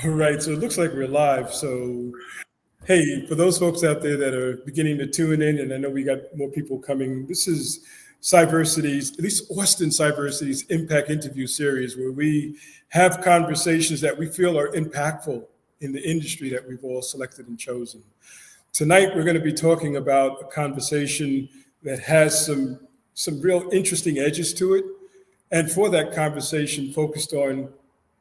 All right, so it looks like we're live. So, hey, for those folks out there that are beginning to tune in, and I know we got more people coming, this is Cyversity's, at least Austin Cyversity's Impact Interview Series, where we have conversations that we feel are impactful in the industry that we've all selected and chosen. Tonight, we're going to be talking about a conversation that has some real interesting edges to it. And for that conversation, focused on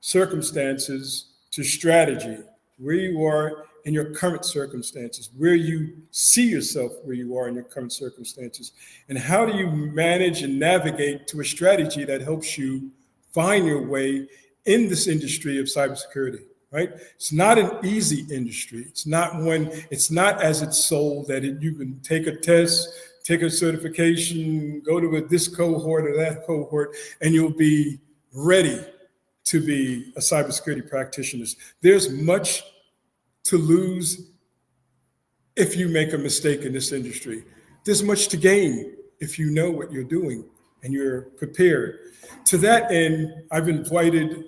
circumstances to strategy, where you are in your current circumstances, where you see yourself where you are in your current circumstances, and how do you manage and navigate to a strategy that helps you find your way in this industry of cybersecurity, right? It's not an easy industry. It's not as it's sold that you can take a test, take a certification, go to this cohort or that cohort, and you'll be ready to be a cybersecurity practitioner. There's much to lose if you make a mistake in this industry. There's much to gain if you know what you're doing and you're prepared. To that end, I've invited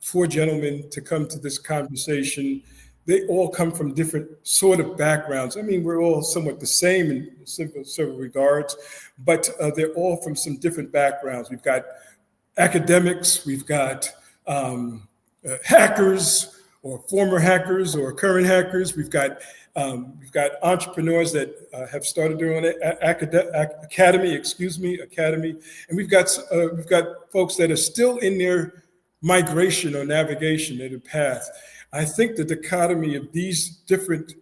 4 gentlemen to come to this conversation. They all come from different sort of backgrounds. I mean, we're all somewhat the same in several regards, but they're all from some different backgrounds. We've got academics, we've got hackers or former hackers or current hackers. We've got entrepreneurs that have started their own academy, and we've got folks that are still in their migration or navigation in the path. I think the dichotomy of these different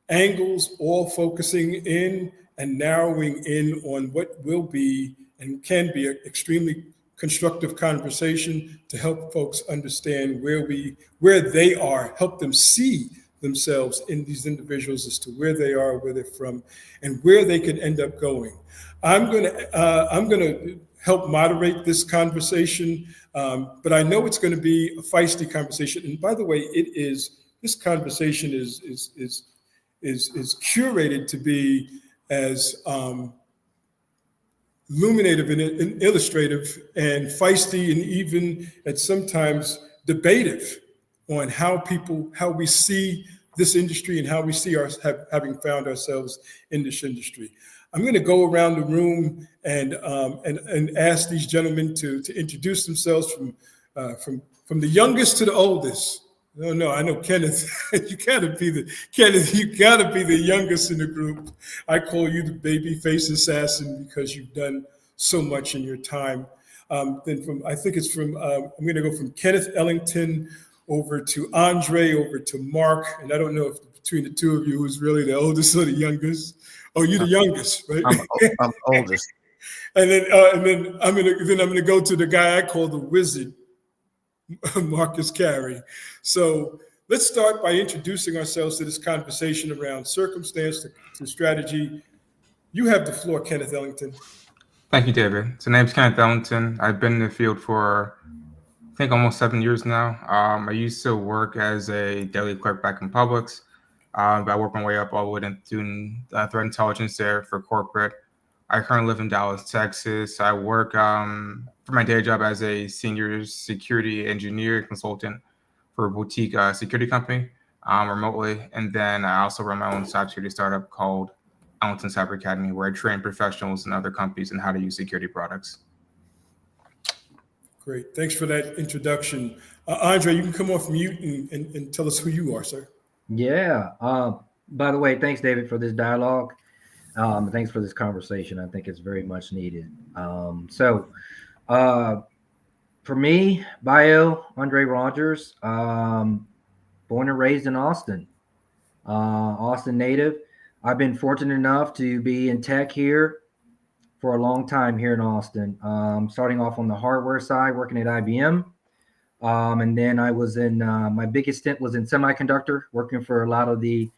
angles, all focusing in and narrowing in on what will be and can be an extremely constructive conversation to help folks understand where they are, help them see themselves in these individuals as to where they are, where they're from, and where they could end up going. I'm gonna help moderate this conversation, but I know it's going to be a feisty conversation. And by the way, this conversation is curated to be as illuminative and illustrative and feisty and even at sometimes debative on how we see this industry and how we see having found ourselves in this industry. I'm going to go around the room and ask these gentlemen to introduce themselves from the youngest to the oldest. No, I know Kenneth. You gotta be the youngest in the group. I call you the baby face assassin because you've done so much in your time. I'm going to go from Kenneth Ellington over to Andrei, over to Mark, and I don't know if between the two of you who's really the oldest or the youngest. Oh, you're the youngest, right? I'm oldest. And then I'm gonna go to the guy I call the wizard, Marcus Carey. So let's start by introducing ourselves to this conversation around circumstance to strategy. You have the floor, Kenneth Ellington. Thank you, David. So, name's Kenneth Ellington. I've been in the field for, I think, almost 7 years now. I used to work as a daily clerk back in Publix. I worked my way up all the way to doing threat intelligence there for corporate. I currently live in Dallas, Texas. I work for my day job as a senior security engineer consultant for a boutique security company remotely. And then I also run my own cybersecurity startup called Ellington Cyber Academy, where I train professionals and other companies in how to use security products. Great. Thanks for that introduction. Andrei, you can come off mute and tell us who you are, sir. Yeah. By the way, thanks, David, for this dialogue. Thanks for this conversation. I think it's very much needed. For me, bio, Andrei Rogers, born and raised in Austin, Austin native. I've been fortunate enough to be in tech here for a long time here in Austin, starting off on the hardware side, working at IBM. And then I was in, my biggest stint was in semiconductor, working for a lot of the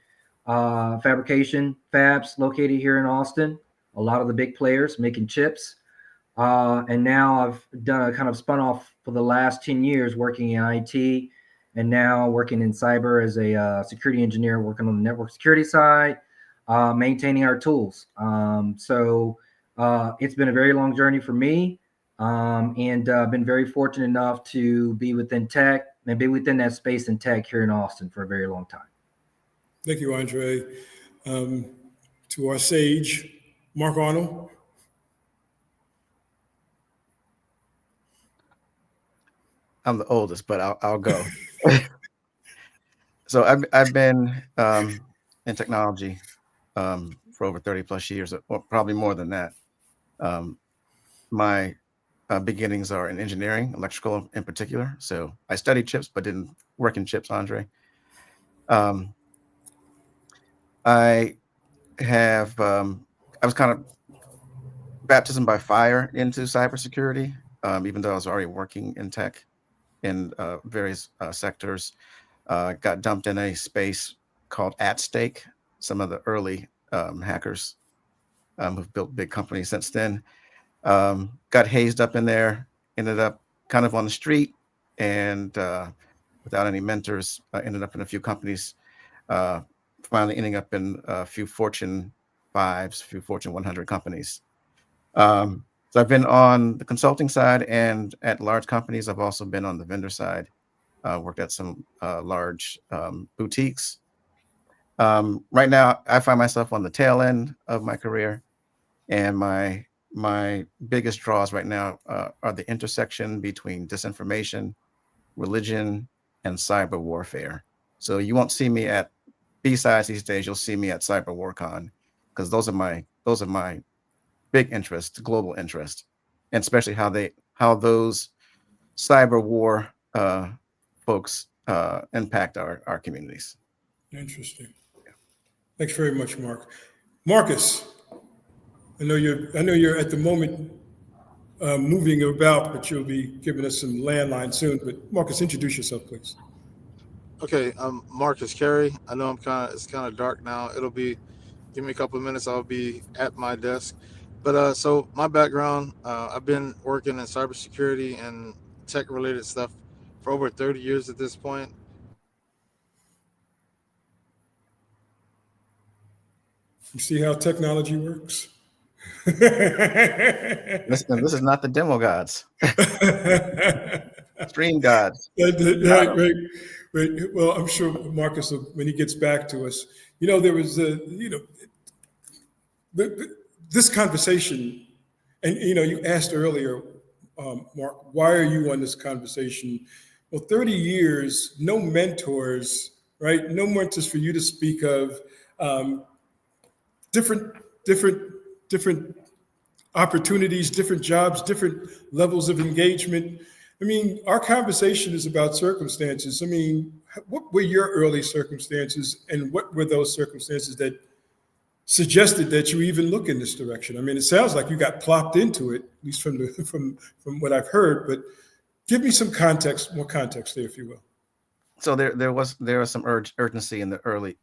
fabrication fabs located here in Austin, a lot of the big players making chips. And now I've done a kind of spun off for the last 10 years working in IT and now working in cyber as a security engineer, working on the network security side, maintaining our tools. It's been a very long journey for me. And been very fortunate enough to be within tech, and be within that space in tech here in Austin for a very long time. Thank you, Andre. To our sage, Mark Arnold. I'm the oldest, but I'll go. So I've been in technology for over 30 plus years, or probably more than that. My beginnings are in engineering, electrical in particular. So I studied chips, but didn't work in chips, Andre. I was kind of baptism by fire into cybersecurity, even though I was already working in tech in various sectors. Got dumped in a space called At Stake. Some of the early hackers who've built big companies since then. Got hazed up in there, ended up kind of on the street, and without any mentors, ended up in a few companies, finally ending up in a few Fortune 5s, a few Fortune 100 companies. So I've been on the consulting side and at large companies. I've also been on the vendor side, worked at some large boutiques. Right now, I find myself on the tail end of my career, and my biggest draws right now are the intersection between disinformation, religion, and cyber warfare. So you won't see me at B-sides these days. You'll see me at Cyber WarCon, because those are my big interest, global interest, and especially how those cyber war folks impact our communities. Interesting. Thanks very much, Mark. Marcus, I know you're at the moment moving about, but you'll be giving us some landline soon. But Marcus, introduce yourself, please. Okay, I'm Marcus Carey. I know it's kind of dark now. Give me a couple of minutes. I'll be at my desk. But so my background, I've been working in cybersecurity and tech related stuff for over 30 years at this point. You see how technology works? This is not the demo gods. Stream gods. Right. Well, I'm sure Marcus, when he gets back to us, there was this conversation, and you asked earlier, Mark, why are you on this conversation? Well, 30 years, no mentors, right? No mentors for you to speak of. Different opportunities, different jobs, different levels of engagement. I mean, our conversation is about circumstances. I mean, what were your early circumstances, and what were those circumstances that suggested that you even look in this direction? I mean, it sounds like you got plopped into it, at least from what I've heard. But give me some context, more context there, if you will. So there was some urgency in the early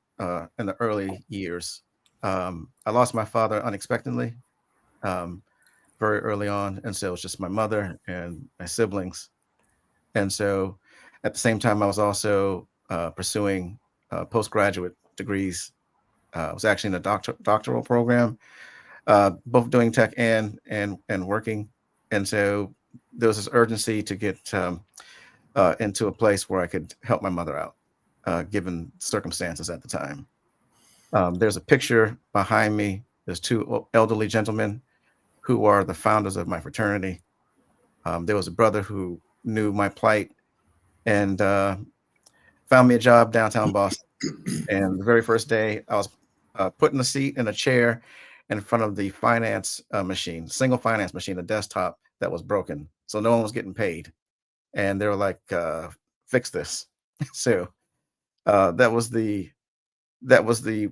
years. I lost my father unexpectedly, very early on, and so it was just my mother and my siblings. And so, at the same time, I was also pursuing postgraduate degrees. I was actually in a doctoral program, both doing tech and working. And so there was this urgency to get into a place where I could help my mother out, given circumstances at the time. There's a picture behind me. There's two elderly gentlemen who are the founders of my fraternity. There was a brother who knew my plight and found me a job downtown Boston. And the very first day, I was put in a seat in a chair in front of the finance machine, single finance machine, a desktop that was broken. So no one was getting paid. And they were like, fix this. So that was the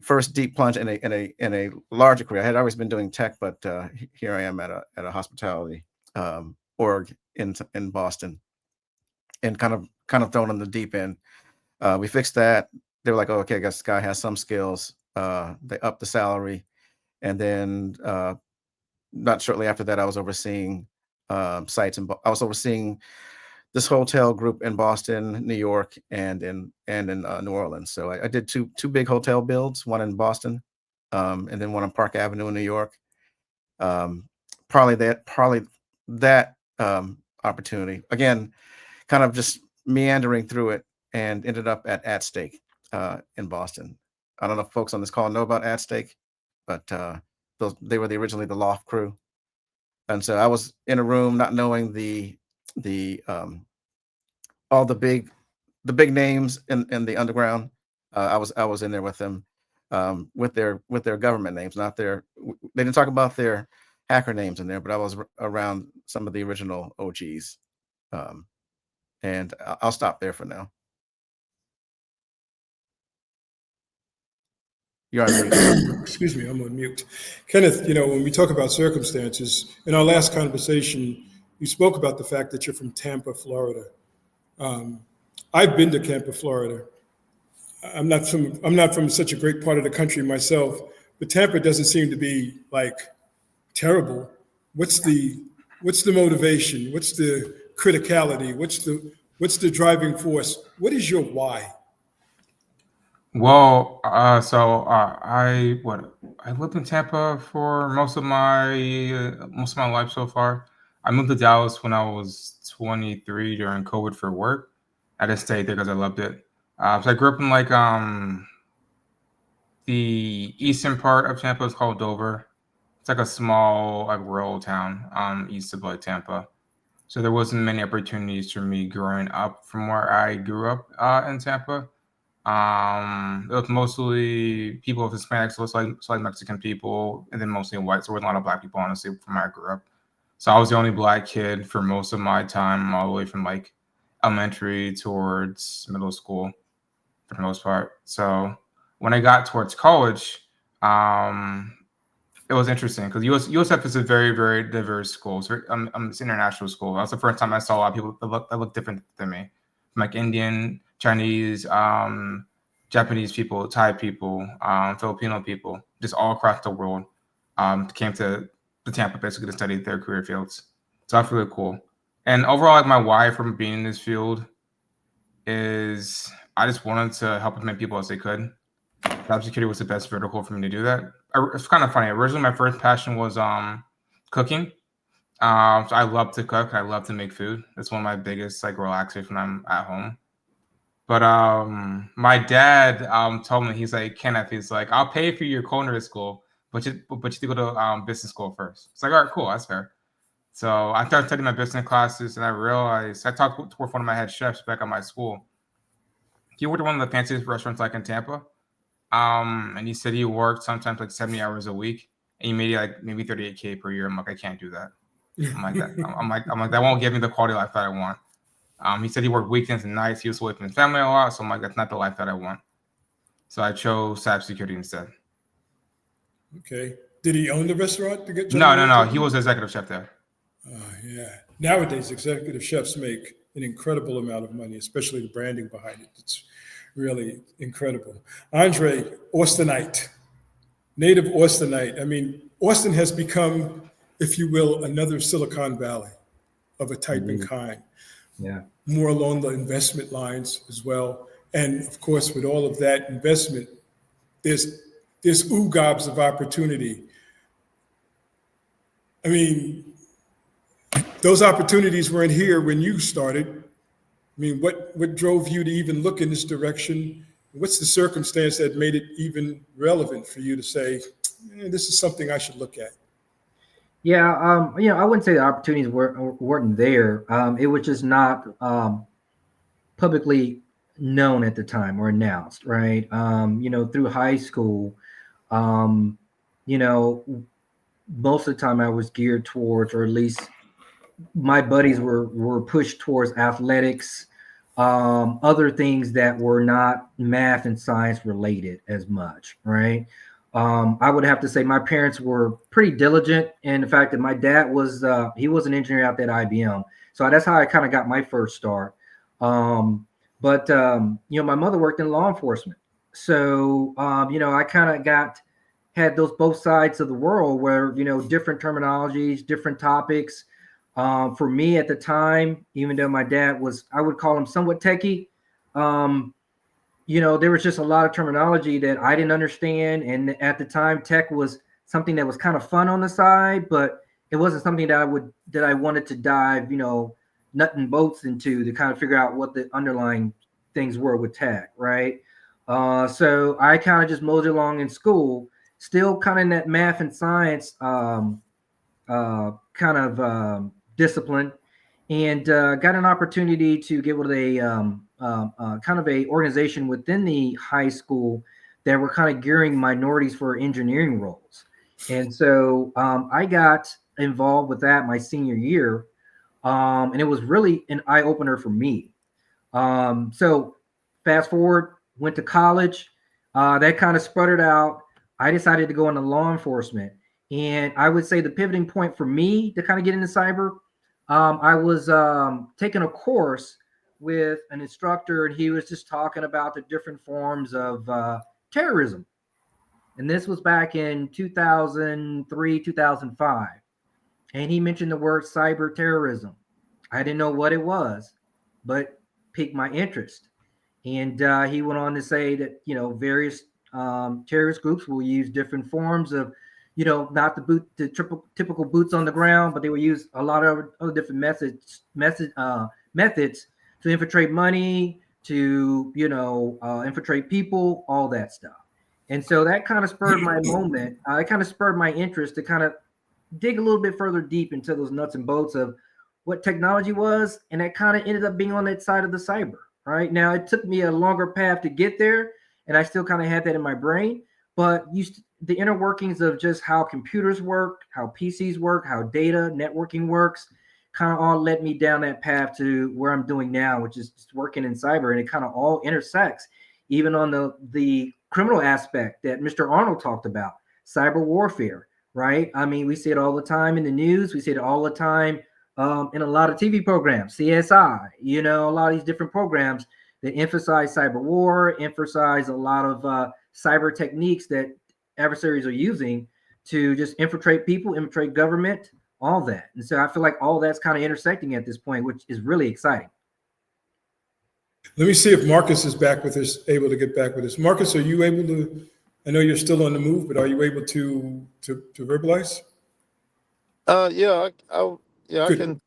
first deep plunge in a larger career. I had always been doing tech, but here I am at a hospitality org in Boston, and kind of thrown in the deep end. We fixed that. They were like, "Oh, okay, I guess this guy has some skills." They upped the salary, and then not shortly after that, I was overseeing sites, and I was overseeing this hotel group in Boston, New York, and in New Orleans. So I did two big hotel builds, one in Boston, and then one on Park Avenue in New York. Probably that opportunity, again, kind of just meandering through it and ended up at Stake in Boston. I don't know if folks on this call know about At Stake, but they were originally the Loft crew. And so I was in a room not knowing the all the big names in the underground. I was in there with them, with their government names, not their. They didn't talk about their hacker names in there, but I was around some of the original OGs. And I'll stop there for now. You're on mute. Excuse me, I'm on mute. Kenneth, when we talk about circumstances, in our last conversation, you spoke about the fact that you're from Tampa, Florida. I've been to Tampa, Florida. I'm not from such a great part of the country myself, but Tampa doesn't seem to be like terrible. What's the motivation? What's the criticality? What's the driving force? What is your why? Well, I lived in Tampa for most of my life so far. I moved to Dallas when I was 23 during COVID for work. I just stayed there because I loved it. So I grew up in like the eastern part of Tampa. It's called Dover. It's like a small like rural town east of like Tampa. So there wasn't many opportunities for me growing up from where I grew up in Tampa. It was mostly people of Hispanic, so it's like Mexican people, and then mostly white. So there was a lot of black people, honestly, from where I grew up. So I was the only black kid for most of my time, all the way from like elementary towards middle school, for the most part. So when I got towards college, it was interesting because USF is a very, very diverse school. It's it's an international school. That was the first time I saw a lot of people that look different than me, from like Indian, Chinese, Japanese people, Thai people, Filipino people, just all across the world came to Tampa basically to study their career fields. So that's really cool. And overall, like my why from being in this field is I just wanted to help as many people as they could. Cybersecurity was the best vertical for me to do that. It's kind of funny. Originally, my first passion was cooking. So I love to cook. I love to make food. It's one of my biggest like relaxers when I'm at home. But my dad told me, he's like, Kenneth, he's like, I'll pay for your culinary school, but you have to go to business school first. It's like, all right, cool, that's fair. So I started studying my business classes, and I realized I talked to one of my head chefs back at my school. He worked at one of the fanciest restaurants like in Tampa. And he said he worked sometimes like 70 hours a week, and he made like maybe 38K per year. I'm like, I can't do that. I'm like, that won't give me the quality of life that I want. He said he worked weekends and nights. He was away from his family a lot. So I'm like, that's not the life that I want. So I chose cybersecurity instead. Okay. Did he own the restaurant to get? No. He was executive chef there. Yeah. Nowadays, executive chefs make an incredible amount of money, especially the branding behind it. It's really incredible. Andrei, Austinite, native Austinite. I mean, Austin has become, if you will, another Silicon Valley of a type and kind. Yeah. More along the investment lines as well. And of course, with all of that investment, there's gobs of opportunity. I mean, those opportunities weren't here when you started. I mean, what drove you to even look in this direction? What's the circumstance that made it even relevant for you to say, this is something I should look at? Yeah, I wouldn't say the opportunities weren't there. It was just not publicly known at the time or announced, right? Through high school, most of the time I was geared towards, or at least my buddies were pushed towards athletics, other things that were not math and science related as much, right? I would have to say my parents were pretty diligent in the fact that my dad was he was an engineer out there at IBM. So that's how I kind of got my first start. But my mother worked in law enforcement. So, I kind of had those both sides of the world where, different terminologies, different topics. For me at the time, even though my dad was, I would call him somewhat techie, there was just a lot of terminology that I didn't understand. And at the time, tech was something that was kind of fun on the side, but it wasn't something that I wanted to dive, nut and bolts into to kind of figure out what the underlying things were with tech, right? So I kind of just moseyed along in school, still kind of in that math and science discipline, and got an opportunity to get with a kind of a organization within the high school that were kind of gearing minorities for engineering roles. And so I got involved with that my senior year, and it was really an eye opener for me. So fast forward, went to college. That kind of sputtered out. I decided to go into law enforcement. And I would say the pivoting point for me to kind of get into cyber, I was taking a course with an instructor, and he was just talking about the different forms of terrorism. And this was back in 2003, 2005. And he mentioned the word cyber terrorism. I didn't know what it was, but piqued my interest. And he went on to say that, various terrorist groups will use different forms of, not the typical boots on the ground, but they will use a lot of other different methods to infiltrate money, to, infiltrate people, all that stuff. And so that kind of spurred my moment. It kind of spurred my interest to kind of dig a little bit further deep into those nuts and bolts of what technology was. And that kind of ended up being on that side of the cyber. Right now, it took me a longer path to get there, and I still kind of had that in my brain. But the inner workings of just how computers work, how PCs work, how data networking works, kind of all led me down that path to where I'm doing now, which is just working in cyber, and it kind of all intersects, even on the criminal aspect that Mr. Arnold talked about, cyber warfare. Right? I mean, we see it all the time in the news. We see it all the time in a lot of TV programs, CSI, a lot of these different programs that emphasize cyber war, emphasize a lot of cyber techniques that adversaries are using to just infiltrate people, infiltrate government, all that. And so I feel like all that's kind of intersecting at this point, which is really exciting. Let me see if Marcus is back with us, able to get back with us. Marcus, are you able to, I know you're still on the move, but are you able to verbalize? Yeah, I Good. can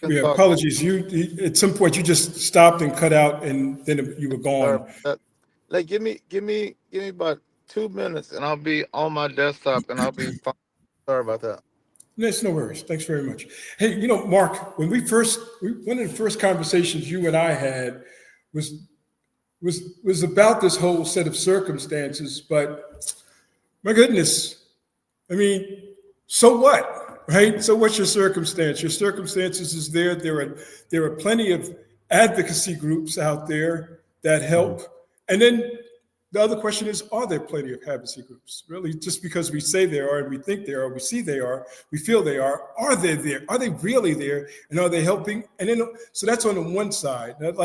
Yeah, talk. apologies. You at some point you just stopped and cut out, and then you were gone. Like, give me about 2 minutes, and I'll be on my desktop, and I'll be fine. Sorry about that. That's no worries. Thanks very much. Hey, Mark, when one of the first conversations you and I had was about this whole set of circumstances, but my goodness, I mean, so what, right? So what's your circumstance? Your circumstances is there. There are plenty of advocacy groups out there that help. And then the other question is, are there plenty of advocacy groups? Really, just because we say there are, and we think there are, we see they are, we feel they are they there? Are they really there? And are they helping? And then, so that's on the one side. And I'd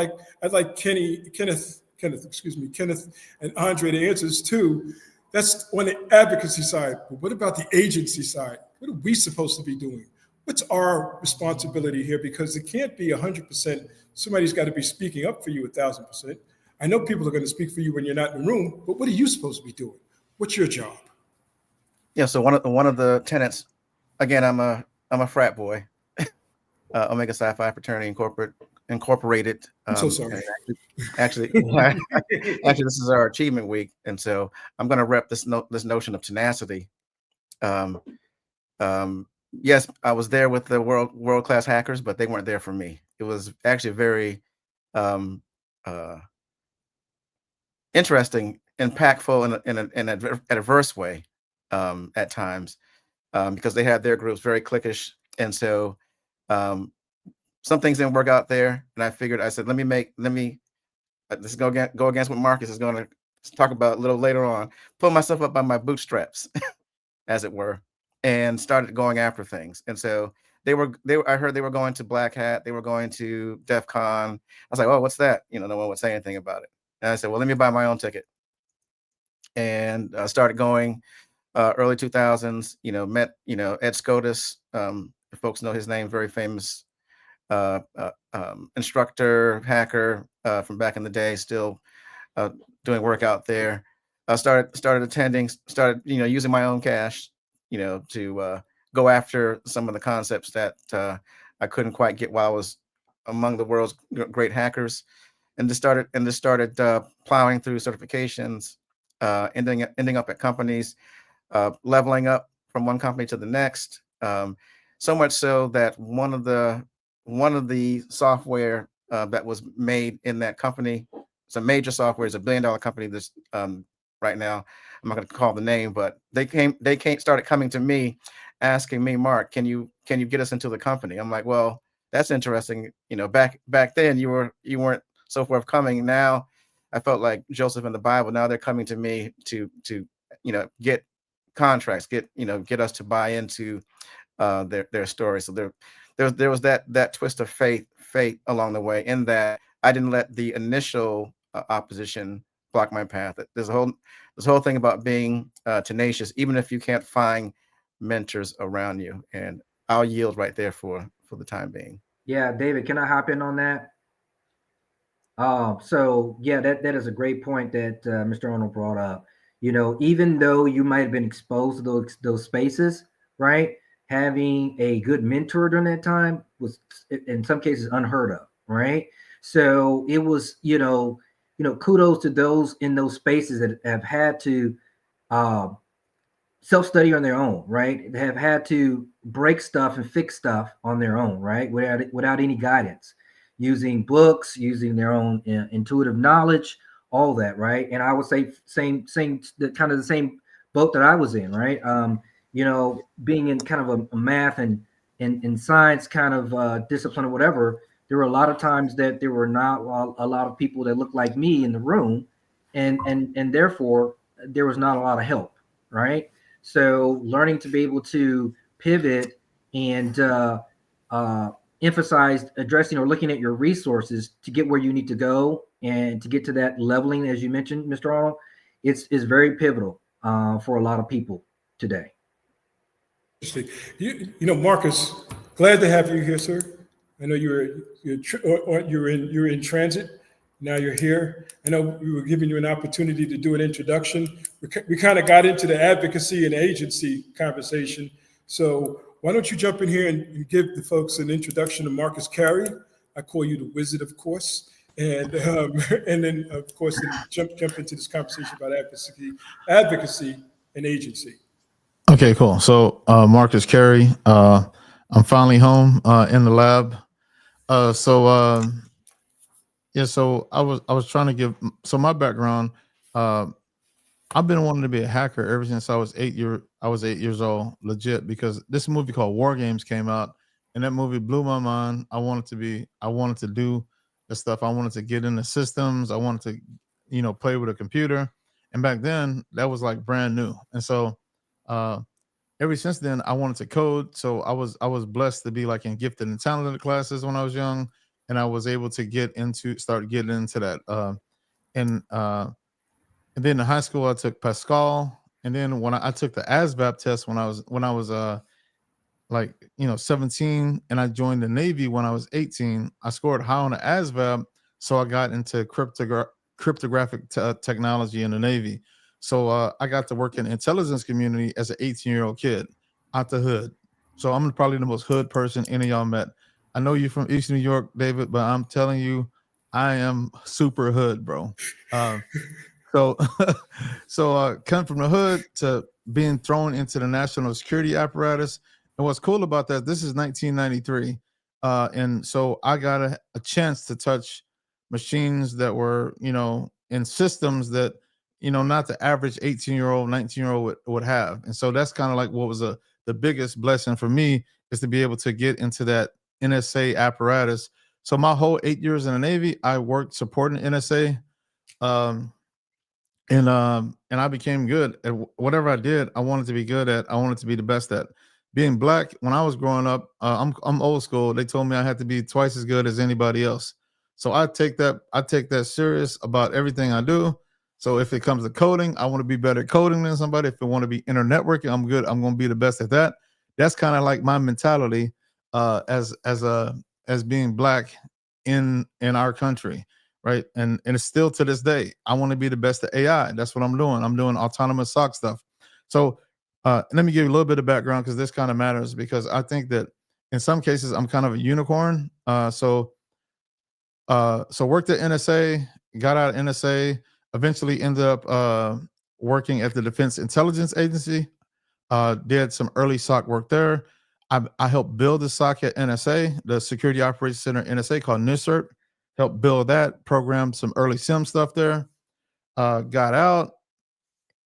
like Kenneth, and Andrei to answer this too. That's on the advocacy side. But what about the agency side? What are we supposed to be doing? What's our responsibility here? Because it can't be 100%. Somebody's got to be speaking up for you 1,000%. I know people are going to speak for you when you're not in the room, but what are you supposed to be doing? What's your job? Yeah. So one of the tenets, again, I'm a frat boy, Omega Psi Phi Fraternity Incorporated. I'm so sorry. Actually, this is our achievement week, and so I'm going to rep this notion of tenacity. Yes, I was there with the world class hackers, but they weren't there for me. It was actually very interesting, impactful in an adverse way at times, because they had their groups very cliquish, and so some things didn't work out there. And I said, let me let's go against what Marcus is going to talk about a little later on. Pull myself up by my bootstraps, as it were, and started going after things. And so I heard they were going to Black Hat, they were going to DEF CON. I was like, oh, what's that? No one would say anything about it. And I said, well, let me buy my own ticket. And I started going early 2000s, met, Ed Scotus. If folks know his name, very famous instructor, hacker from back in the day, still doing work out there. I started attending, using my own cash, to go after some of the concepts that I couldn't quite get while I was among the world's great hackers, and just started plowing through certifications, ending up at companies, leveling up from one company to the next. So much so that one of the software that was made in that company, it's a major software, it's $1 billion company. This right now, I'm not going to call the name, but they started coming to me, asking me, Mark, can you get us into the company? I'm like, well, that's interesting. Back then you weren't so forthcoming. Now I felt like Joseph in the Bible. Now they're coming to me to get contracts, get us to buy into their story. So there was that twist of fate along the way, in that I didn't let the initial opposition block my path. There's a whole thing about being tenacious, even if you can't find mentors around you. And I'll yield right there for the time being. Yeah, David, can I hop in on that? So yeah, that is a great point that Mr. Arnold brought up. Even though you might have been exposed to those spaces, right? Having a good mentor during that time was, in some cases, unheard of, right? So it was, kudos to those in those spaces that have had to self-study on their own, right? They have had to break stuff and fix stuff on their own, right? Without any guidance, using books, using their own intuitive knowledge, all that, right? And I would say same the same boat that I was in, right? Being in kind of a math and science kind of discipline or whatever, there were a lot of times that there were not a lot of people that looked like me in the room, and therefore there was not a lot of help, right? So learning to be able to pivot and emphasize addressing or looking at your resources to get where you need to go and to get to that leveling, as you mentioned, Mr. Arnold, it's very pivotal for a lot of people today. Marcus, glad to have you here, sir. I know you're in transit. Now you're here. I know we were giving you an opportunity to do an introduction. We kind of got into the advocacy and agency conversation. So why don't you jump in here and give the folks an introduction to Marcus Carey? I call you the wizard, of course. And then, of course, jump into this conversation about advocacy and agency. Okay, cool. So Marcus Carey, I'm finally home in the lab. So I was trying to give my background. I've been wanting to be a hacker ever since I was 8 years old, legit, because this movie called War Games came out, and that movie blew my mind. I wanted to do the stuff. I wanted to get into systems. I wanted to, play with a computer. And back then that was like brand new. And so ever since then I wanted to code. So I was blessed to be like in gifted and talented classes when I was young. And I was able to start getting into that. And then in high school, I took Pascal. And then when I took the ASVAB test when I was 17, and I joined the Navy when I was 18, I scored high on the ASVAB. So I got into cryptographic technology in the Navy. So I got to work in the intelligence community as an 18-year-old kid out the hood. So I'm probably the most hood person any of y'all met. I know you're from East New York, David, but I'm telling you, I am super hood, bro. So coming from the hood to being thrown into the national security apparatus. And what's cool about that, this is 1993. And so I got a chance to touch machines that were, in systems that, not the average 18-year-old, 19-year-old would have. And so that's kind of like what was the biggest blessing for me, is to be able to get into that NSA apparatus. So my whole 8 years in the Navy, I worked supporting NSA. And I became good at whatever I did. I wanted to be good at. I wanted to be the best at. Being black, when I was growing up, I'm old school. They told me I had to be twice as good as anybody else. So I take that serious about everything I do. So if it comes to coding, I want to be better at coding than somebody. If I want to be internet networking, I'm good. I'm going to be the best at that. That's kind of like my mentality as being black in our country. Right. And it's still to this day, I want to be the best at AI. That's what I'm doing. I'm doing autonomous SOC stuff. So let me give you a little bit of background, because this kind of matters, because I think that in some cases I'm kind of a unicorn. So So worked at NSA, got out of NSA, eventually ended up working at the Defense Intelligence Agency. Did some early SOC work there. I helped build the SOC at NSA, the Security Operations Center at NSA called NISCERT. Helped build that, programmed some early SIM stuff there. Got out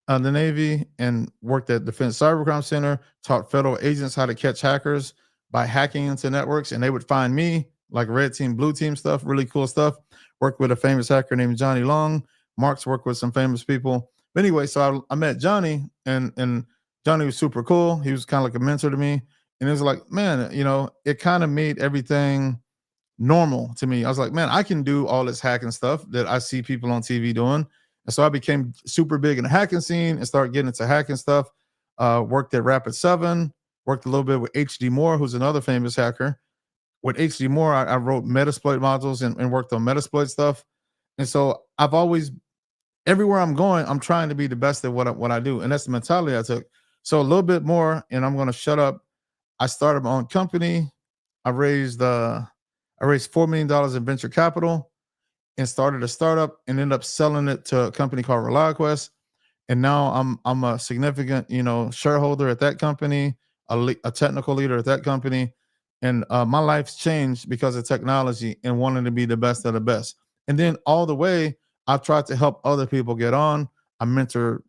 of the Navy and worked at Defense Cybercrime Center, taught federal agents how to catch hackers by hacking into networks, and they would find me, like red team, blue team stuff, really cool stuff. Worked with a famous hacker named Johnny Long. Mark's worked with some famous people. But anyway, so I met Johnny, and Johnny was super cool. He was kind of like a mentor to me. And it was like, man, it kind of made everything normal to me. I was like, man, I can do all this hacking stuff that I see people on TV doing. And so I became super big in the hacking scene and started getting into hacking stuff. Worked at Rapid7, worked a little bit with HD Moore, who's another famous hacker. With HD Moore, I wrote Metasploit modules and worked on Metasploit stuff. And so I've always, everywhere I'm going, I'm trying to be the best at what I do. And that's the mentality I took. So a little bit more, and I'm going to shut up. I started my own company. I raised $4 million in venture capital and started a startup and ended up selling it to a company called ReliQuest. And now I'm a significant, shareholder at that company, a technical leader at that company. And my life's changed because of technology and wanting to be the best of the best. And then all the way, I've tried to help other people get on. I've mentored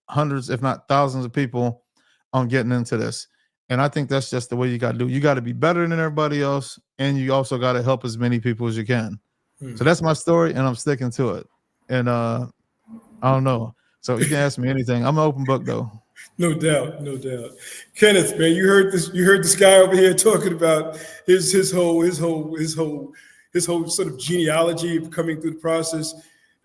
hundreds, if not thousands of people on getting into this. And I think that's just the way you got to do. You got to be better than everybody else. And you also got to help as many people as you can. So that's my story, and I'm sticking to it. And I don't know. So you can ask me anything. I'm an open book, though. No doubt. Kenneth, man, you heard this guy over here talking about his whole sort of genealogy of coming through the process.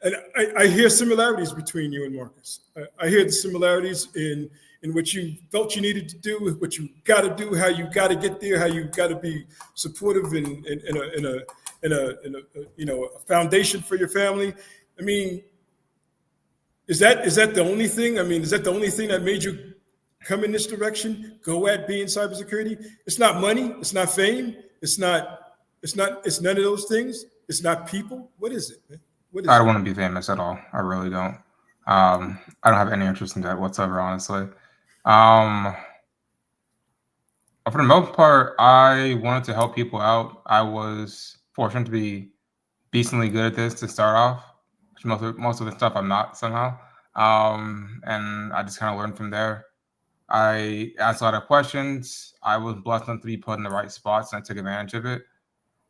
And I hear similarities between you and Marcus. I hear the similarities in what you felt you needed to do, what you got to do, how you got to get there, how you got to be supportive in a foundation for your family. I mean, is that the only thing? I mean, is that the only thing that made you come in this direction? Go at being cybersecurity? It's not money. It's not fame. It's none of those things. It's not people. What is it, man? I don't want to be famous at all. I really don't. I don't have any interest in that whatsoever, honestly. For the most part, I wanted to help people out. I was fortunate to be decently good at this to start off. Most of the stuff I'm not somehow. And I just kind of learned from there. I asked a lot of questions. I was blessed enough to be put in the right spots, and I took advantage of it.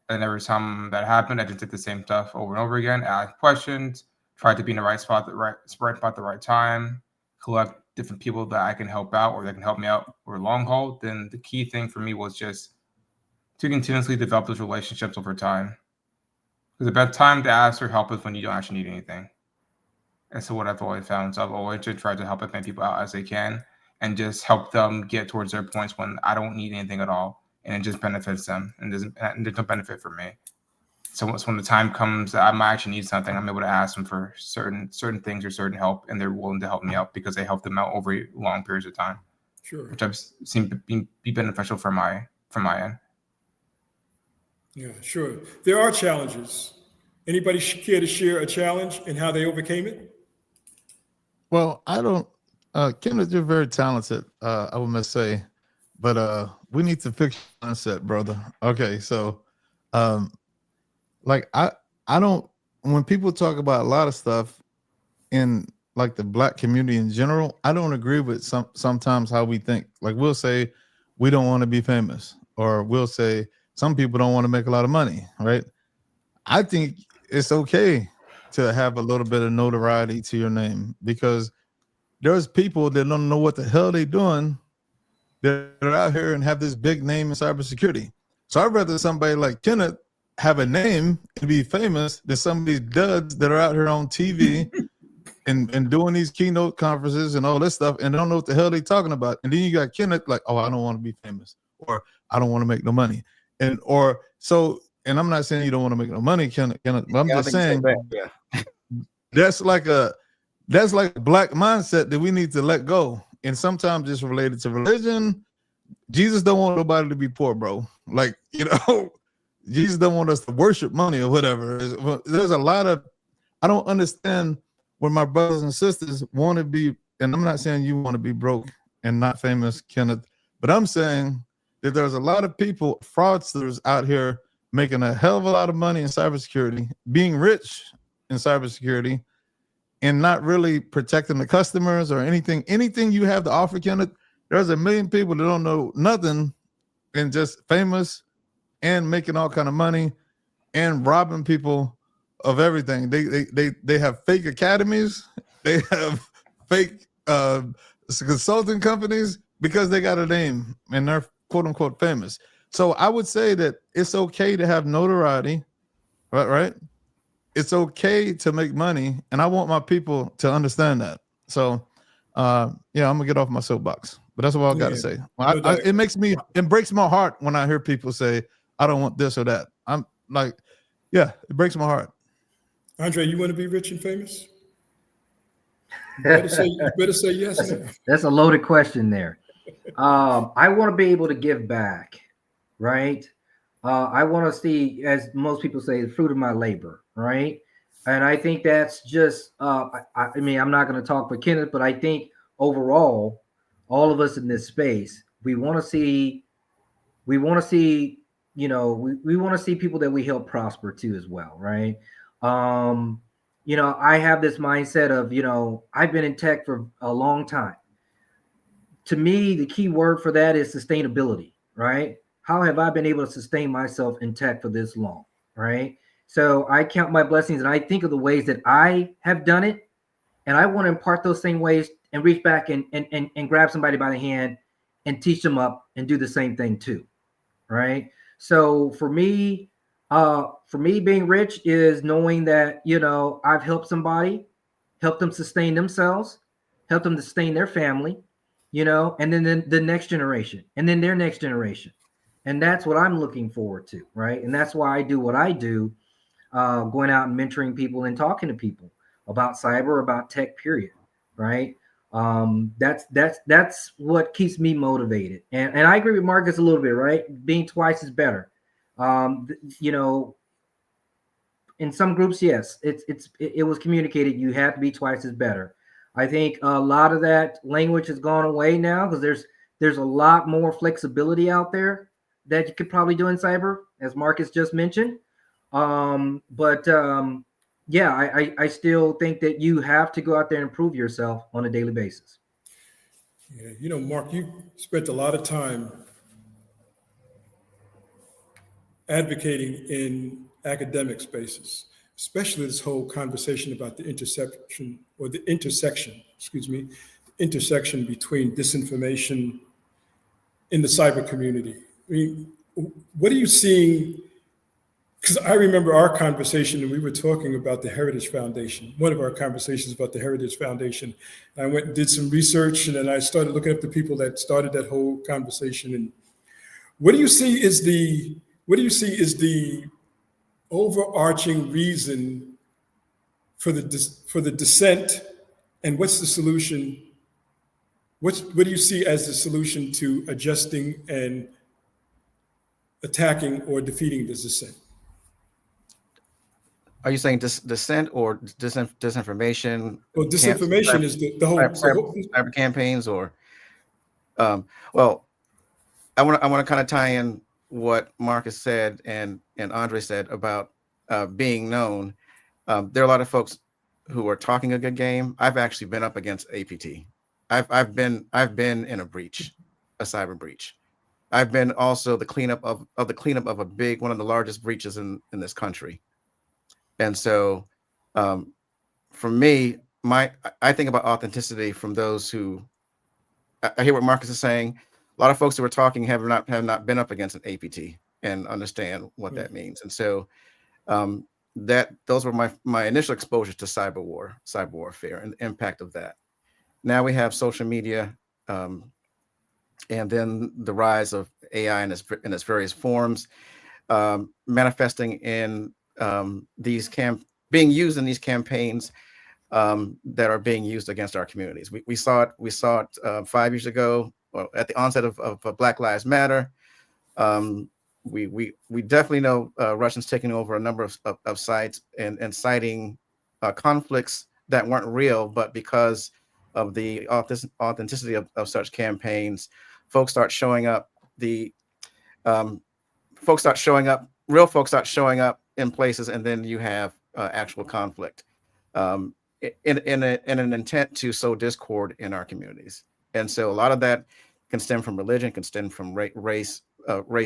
And every time that happened, I just did the same stuff over and over again. Asked questions, tried to be in the right spot at the right time, collect different people that I can help out or that can help me out over long haul. Then the key thing for me was just to continuously develop those relationships over time. Because the best time to ask for help is when you don't actually need anything. And so what I've always found. So I've always just tried to help as many people out as they can and just help them get towards their points when I don't need anything at all. And it just benefits them and there's no benefit for me. So when the time comes that I might actually need something, I'm able to ask them for certain things or certain help, and they're willing to help me out because they helped them out over long periods of time. Sure. Which I've seen be beneficial from my end. Yeah, sure. There are challenges. Anybody care to share a challenge and how they overcame it? Well, I don't. Kenneth, you're very talented, I would must say, but we need to fix your mindset, brother. Okay, so like I don't, when people talk about a lot of stuff in like the Black community in general, I don't agree with sometimes how we think. Like we'll say we don't want to be famous, or we'll say some people don't want to make a lot of money, right? I think it's okay to have a little bit of notoriety to your name, because there's people that don't know what the hell they're doing that are out here and have this big name in cybersecurity. So I'd rather somebody like Kenneth have a name and be famous than some of these duds that are out here on TV and doing these keynote conferences and all this stuff and don't know what the hell they're talking about. And then you got Kenneth like, oh, I don't want to be famous, or I don't want to make no money. And I'm not saying you don't want to make no money, Kenneth, but I'm just saying that's like a Black mindset that we need to let go. And sometimes it's related to religion. Jesus don't want nobody to be poor, bro. Like, Jesus don't want us to worship money or whatever. There's a lot of, I don't understand when my brothers and sisters want to be, and I'm not saying you want to be broke and not famous, Kenneth, but I'm saying that there's a lot of people, fraudsters out here making a hell of a lot of money in cybersecurity, being rich in cybersecurity, and not really protecting the customers or anything you have to offer, Kenneth. There's a million people that don't know nothing and just famous and making all kind of money and robbing people of everything. They have fake academies, they have fake consulting companies because they got a name and they're quote unquote famous. So I would say that it's okay to have notoriety, right? It's okay to make money, and I want my people to understand that. So yeah, I'm gonna get off my soapbox, but that's all I got to say. Well, it breaks my heart when I hear people say, I don't want this or that. I'm like, yeah, it breaks my heart. Andre, you want to be rich and famous? You better say yes. That's a loaded question there. I want to be able to give back, right? I want to see, as most people say, the fruit of my labor, right? And I think that's just, I mean, I'm not going to talk for Kenneth, but I think overall, all of us in this space, we want to see, you know, we want to see people that we help prosper too as well, right? You know, I have this mindset of, you know, I've been in tech for a long time. To me, the key word for that is sustainability, right? How have I been able to sustain myself in tech for this long, right? So I count my blessings and I think of the ways that I have done it, and I want to impart those same ways and reach back and grab somebody by the hand and teach them up and do the same thing too, right? So for me, being rich is knowing that, you know, I've helped somebody, helped them sustain themselves, helped them to sustain their family, you know, and then the next generation, and then their next generation. And that's what I'm looking forward to, right? And that's why I do what I do, going out and mentoring people and talking to people about cyber, about tech, period, right? That's what keeps me motivated. And I agree with Marcus a little bit, right? Being twice is better. You know, in some groups, yes, it was communicated you have to be twice as better. I think a lot of that language has gone away now because there's a lot more flexibility out there that you could probably do in cyber, as Marcus just mentioned. Yeah, I still think that you have to go out there and improve yourself on a daily basis. Yeah, you know, Mark, you spent a lot of time advocating in academic spaces, especially this whole conversation about the intersection between disinformation in the cyber community. I mean, what are you seeing? Because I remember our conversation and we were talking about the Heritage Foundation, one of our conversations about the Heritage Foundation. And I went and did some research, and then I started looking up the people that started that whole conversation. And what do you see is the overarching reason for the dissent, and what's the solution? What do you see as the solution to adjusting and attacking or defeating this dissent? Are you saying dissent or disinformation? Well, disinformation is the whole cyber campaigns, or well, I want to kind of tie in what Marcus said and Andre said about being known. There are a lot of folks who are talking a good game. I've actually been up against APT. I've been in a cyber breach. I've been also the cleanup of a big, one of the largest breaches in this country. And so for me, I think about authenticity from those who, I hear what Marcus is saying. A lot of folks who are talking have not been up against an APT and understand what that means. And so those were my initial exposure to cyber warfare and the impact of that. Now we have social media, and then the rise of AI in its various forms, manifesting in being used in these campaigns that are being used against our communities. We saw it 5 years ago, at the onset of Black Lives Matter, we definitely know Russians taking over a number of sites and citing conflicts that weren't real, but because of the authenticity of such campaigns, folks start showing up. Folks start showing up. Real folks start showing up in places, and then you have actual conflict in an intent to sow discord in our communities. And so a lot of that can stem from religion, can stem from race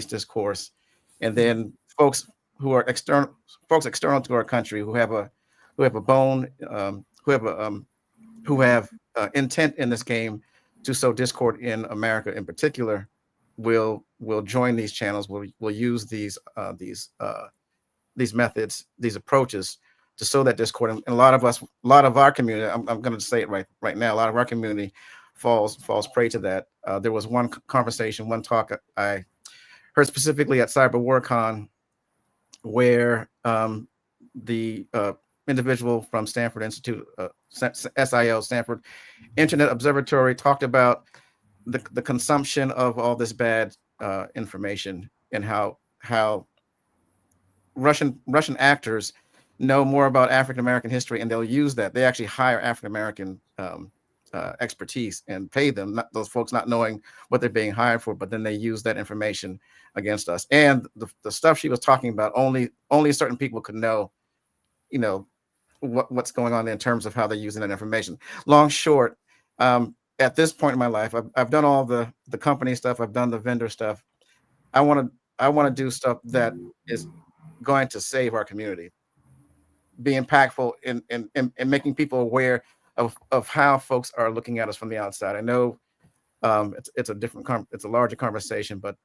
discourse, and then folks who are external to our country who have a bone, who have intent in this game to sow discord in America in particular, will join these channels. Will use these methods, these approaches to sow that discord. And a lot of our community, I'm going to say it right now, a lot of our community falls prey to that. There was one conversation, one talk I heard specifically at Cyber WarCon, where the individual from Stanford Institute, SIO, Stanford Internet Observatory, talked about the consumption of all this bad information, and how Russian actors know more about African American history, and they'll use that. They actually hire African American expertise and pay them, not those folks not knowing what they're being hired for, but then they use that information against us. And the stuff she was talking about, only certain people could know, what's going on in terms of how they're using that information. Long short, at this point in my life, I've done all the company stuff, I've done the vendor stuff. I want to do stuff that is going to save our community, be impactful in making people aware of how folks are looking at us from the outside. I know it's a larger conversation, but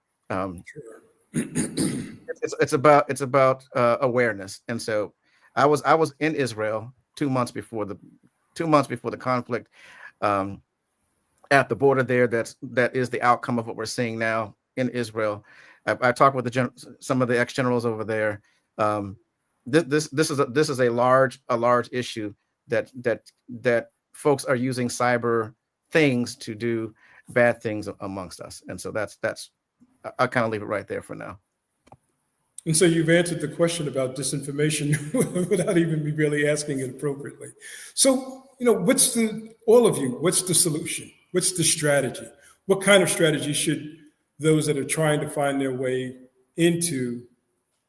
it's about awareness. And so I was in Israel 2 months before the conflict, at the border there. That is the outcome of what we're seeing now in Israel. I talked with some of the ex-generals over there. This is a large issue that folks are using cyber things to do bad things amongst us. And so that's I'll kind of leave it right there for now. And so you've answered the question about disinformation without even me really asking it appropriately. So, what's the solution? What's the strategy? What kind of strategy should those that are trying to find their way into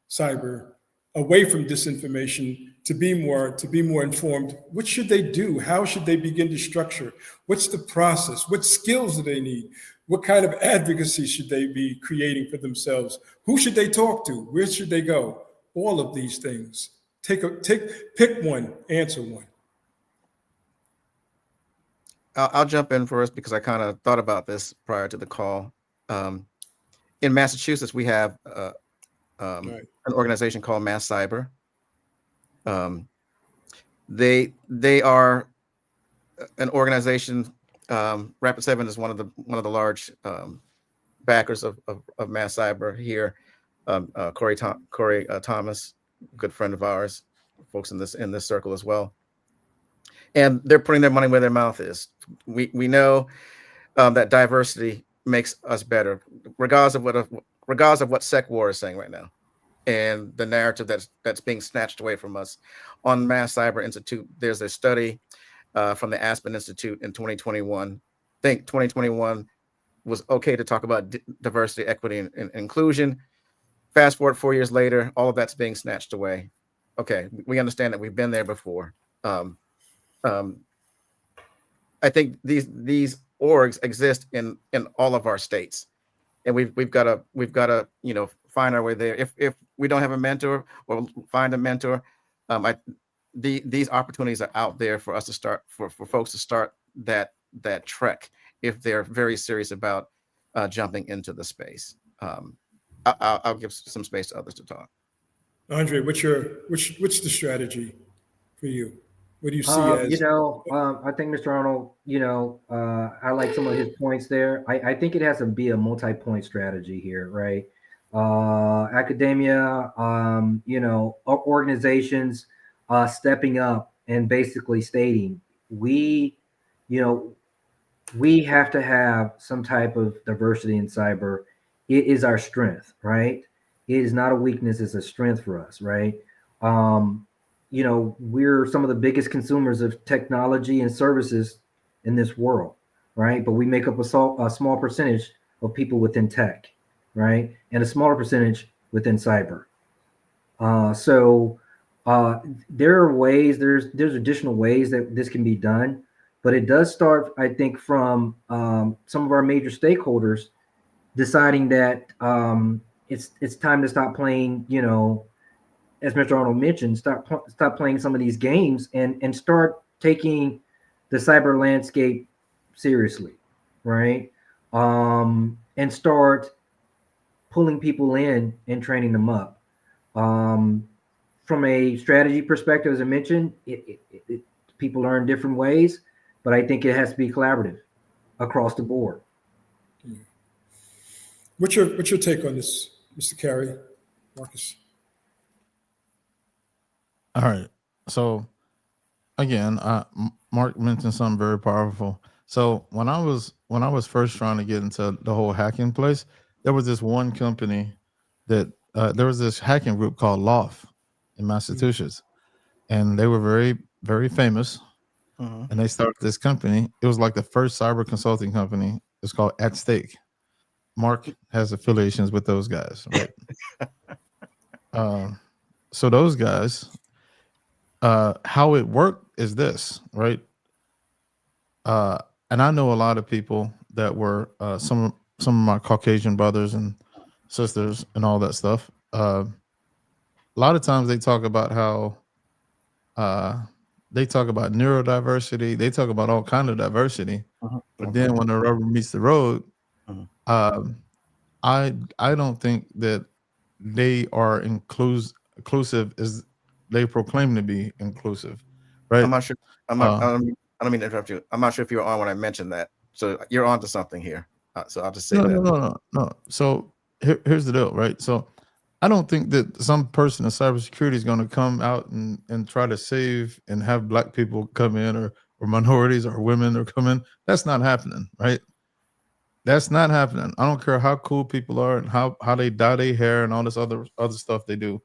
cyber, away from disinformation, to be more informed? What should they do? How should they begin to structure? What's the process? What skills do they need? What kind of advocacy should they be creating for themselves? Who should they talk to? Where should they go? All of these things. Pick one, answer one. I'll jump in first because I kind of thought about this prior to the call. In Massachusetts, we have an organization called Mass Cyber. They are an organization. Rapid7 is one of the large backers of Mass Cyber here. Carey Thomas, good friend of ours, folks in this circle as well. And they're putting their money where their mouth is. We know that diversity makes us better, regardless of what Sec War is saying right now, and the narrative that's being snatched away from us. On Mass Cyber Institute, there's a study from the Aspen Institute in 2021. I think 2021 was okay to talk about diversity, equity, and inclusion. Fast forward 4 years later, all of that's being snatched away. Okay, we understand that we've been there before. I think these orgs exist in all of our states, and we've got to find our way there. If we don't have a mentor, or find a mentor, these opportunities are out there for us to start, for folks to start that trek if they're very serious about jumping into the space. I'll give some space to others to talk. Andre, what's the strategy for you? What do you see as? I think Mr. Arnold, I like some of his points there. I think it has to be a multi-point strategy here, right? Academia, organizations stepping up and basically stating we have to have some type of diversity in cyber. It is our strength, right? It is not a weakness; it's a strength for us, right? We're some of the biggest consumers of technology and services in this world, right? But we make up a small percentage of people within tech, right? And a smaller percentage within cyber. So there are ways, there's additional ways that this can be done, but it does start, I think, from some of our major stakeholders deciding that it's time to stop playing, as Mr. Arnold mentioned, stop playing some of these games and start taking the cyber landscape seriously, right? And start pulling people in and training them up. From a strategy perspective, as I mentioned, people learn different ways, but I think it has to be collaborative across the board. What's your take on this, Mr. Carey, Marcus? All right. So again, Mark mentioned something very powerful. So when I was first trying to get into the whole hacking place, there was this one company that there was this hacking group called Loft in Massachusetts, and they were very, very famous. And they started this company. It was like the first cyber consulting company. It's called At Stake. Mark has affiliations with those guys, right? So those guys, how it worked is this, right? And I know a lot of people that were some of my Caucasian brothers and sisters and all that stuff. A lot of times they talk about how they talk about neurodiversity, they talk about all kind of diversity, but then when the rubber meets the road, I don't think that they are inclusive as they proclaim to be inclusive, right? I'm not sure. I don't mean to interrupt you. I'm not sure if you were on when I mentioned that. So you're on to something here. So I'll just say that. No. So here's the deal, right? So I don't think that some person in cybersecurity is going to come out and try to save and have black people come in or minorities or women or come in. That's not happening, right? That's not happening. I don't care how cool people are and how they dye their hair and all this other stuff they do.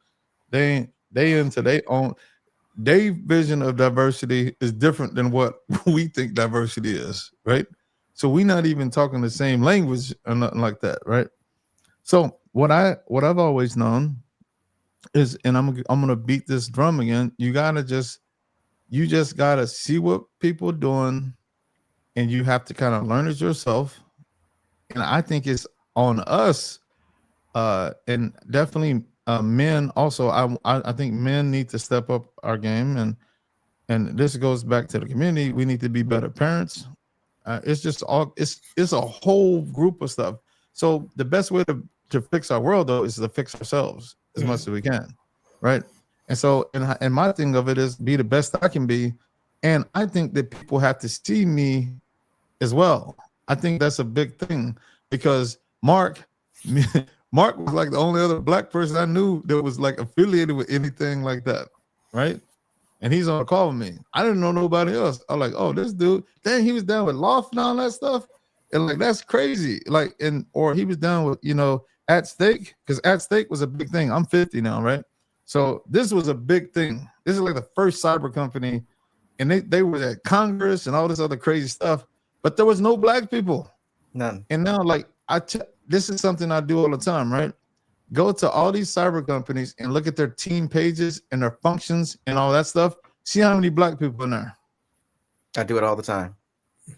They into their own. Their vision of diversity is different than what we think diversity is, right? So we're not even talking the same language or nothing like that, right? So what I've always known is, and I'm gonna beat this drum again. You just gotta see what people are doing, and you have to kind of learn it yourself. And I think it's on us, and definitely men also. I think men need to step up our game, and this goes back to the community. We need to be better parents. It's just all it's a whole group of stuff. So the best way to fix our world though is to fix ourselves as much as we can, right? And so and my thing of it is be the best I can be, and I think that people have to see me as well. I think that's a big thing because Mark was like the only other black person I knew that was like affiliated with anything like that, right? And he's on a call with me. I didn't know nobody else. I was like, oh, this dude, dang, he was down with Loft and all that stuff. And like, that's crazy. Like, or he was down with, At Stake, because At Stake was a big thing. I'm 50 now, right? So this was a big thing. This is like the first cyber company. And they were at Congress and all this other crazy stuff, but there was no black people. None. And now, like, this is something I do all the time, right? Go to all these cyber companies and look at their team pages and their functions and all that stuff. See how many black people in there. I do it all the time.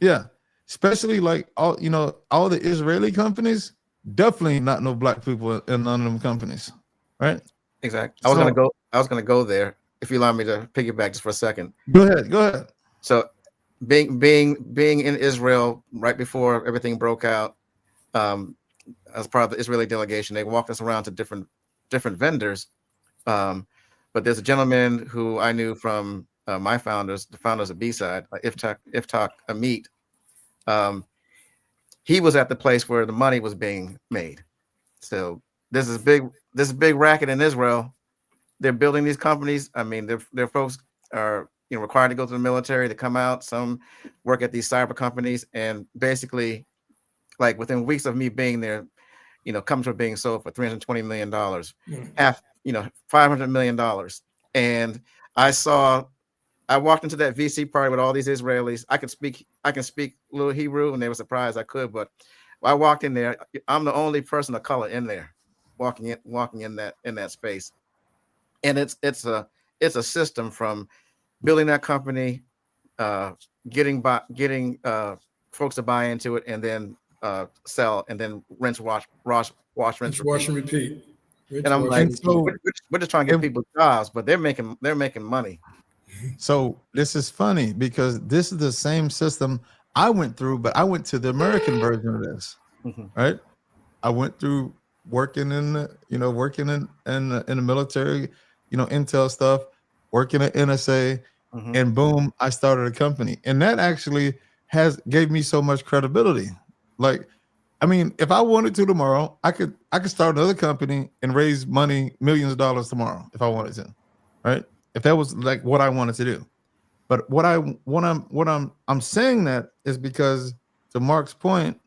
Yeah, especially like all the Israeli companies. Definitely not no black people in none of them companies, right? Exactly. I was gonna go there. If you allow me to piggyback just for a second. Go ahead. So, being in Israel right before everything broke out, as part of the Israeli delegation, they walked us around to different vendors. But there's a gentleman who I knew from the founders of B-Side, Iftak Amit. He was at the place where the money was being made. So this is big racket in Israel. They're building these companies. I mean, their folks are required to go to the military to come out. Some work at these cyber companies, and basically, like within weeks of me being there, companies were being sold for $320 million, Mm. $500 million. And I walked into that VC party with all these Israelis. I can speak a little Hebrew, and they were surprised I could, but I walked in there. I'm the only person of color in there, walking in that space. And it's a system from building that company, getting folks to buy into it, and then sell, and then rinse, wash, Wash repeat. and repeat. And I'm like, we're just trying to get people jobs, but they're making money. So this is funny because this is the same system I went through, but I went to the American version of this, right? I went through working in the military, intel stuff, working at NSA, and boom, I started a company, and that actually gave me so much credibility. Like, I mean, if I wanted to tomorrow, I could start another company and raise money, millions of dollars tomorrow if I wanted to, right? If that was like what I wanted to do. But I'm saying that is because, to Mark's point,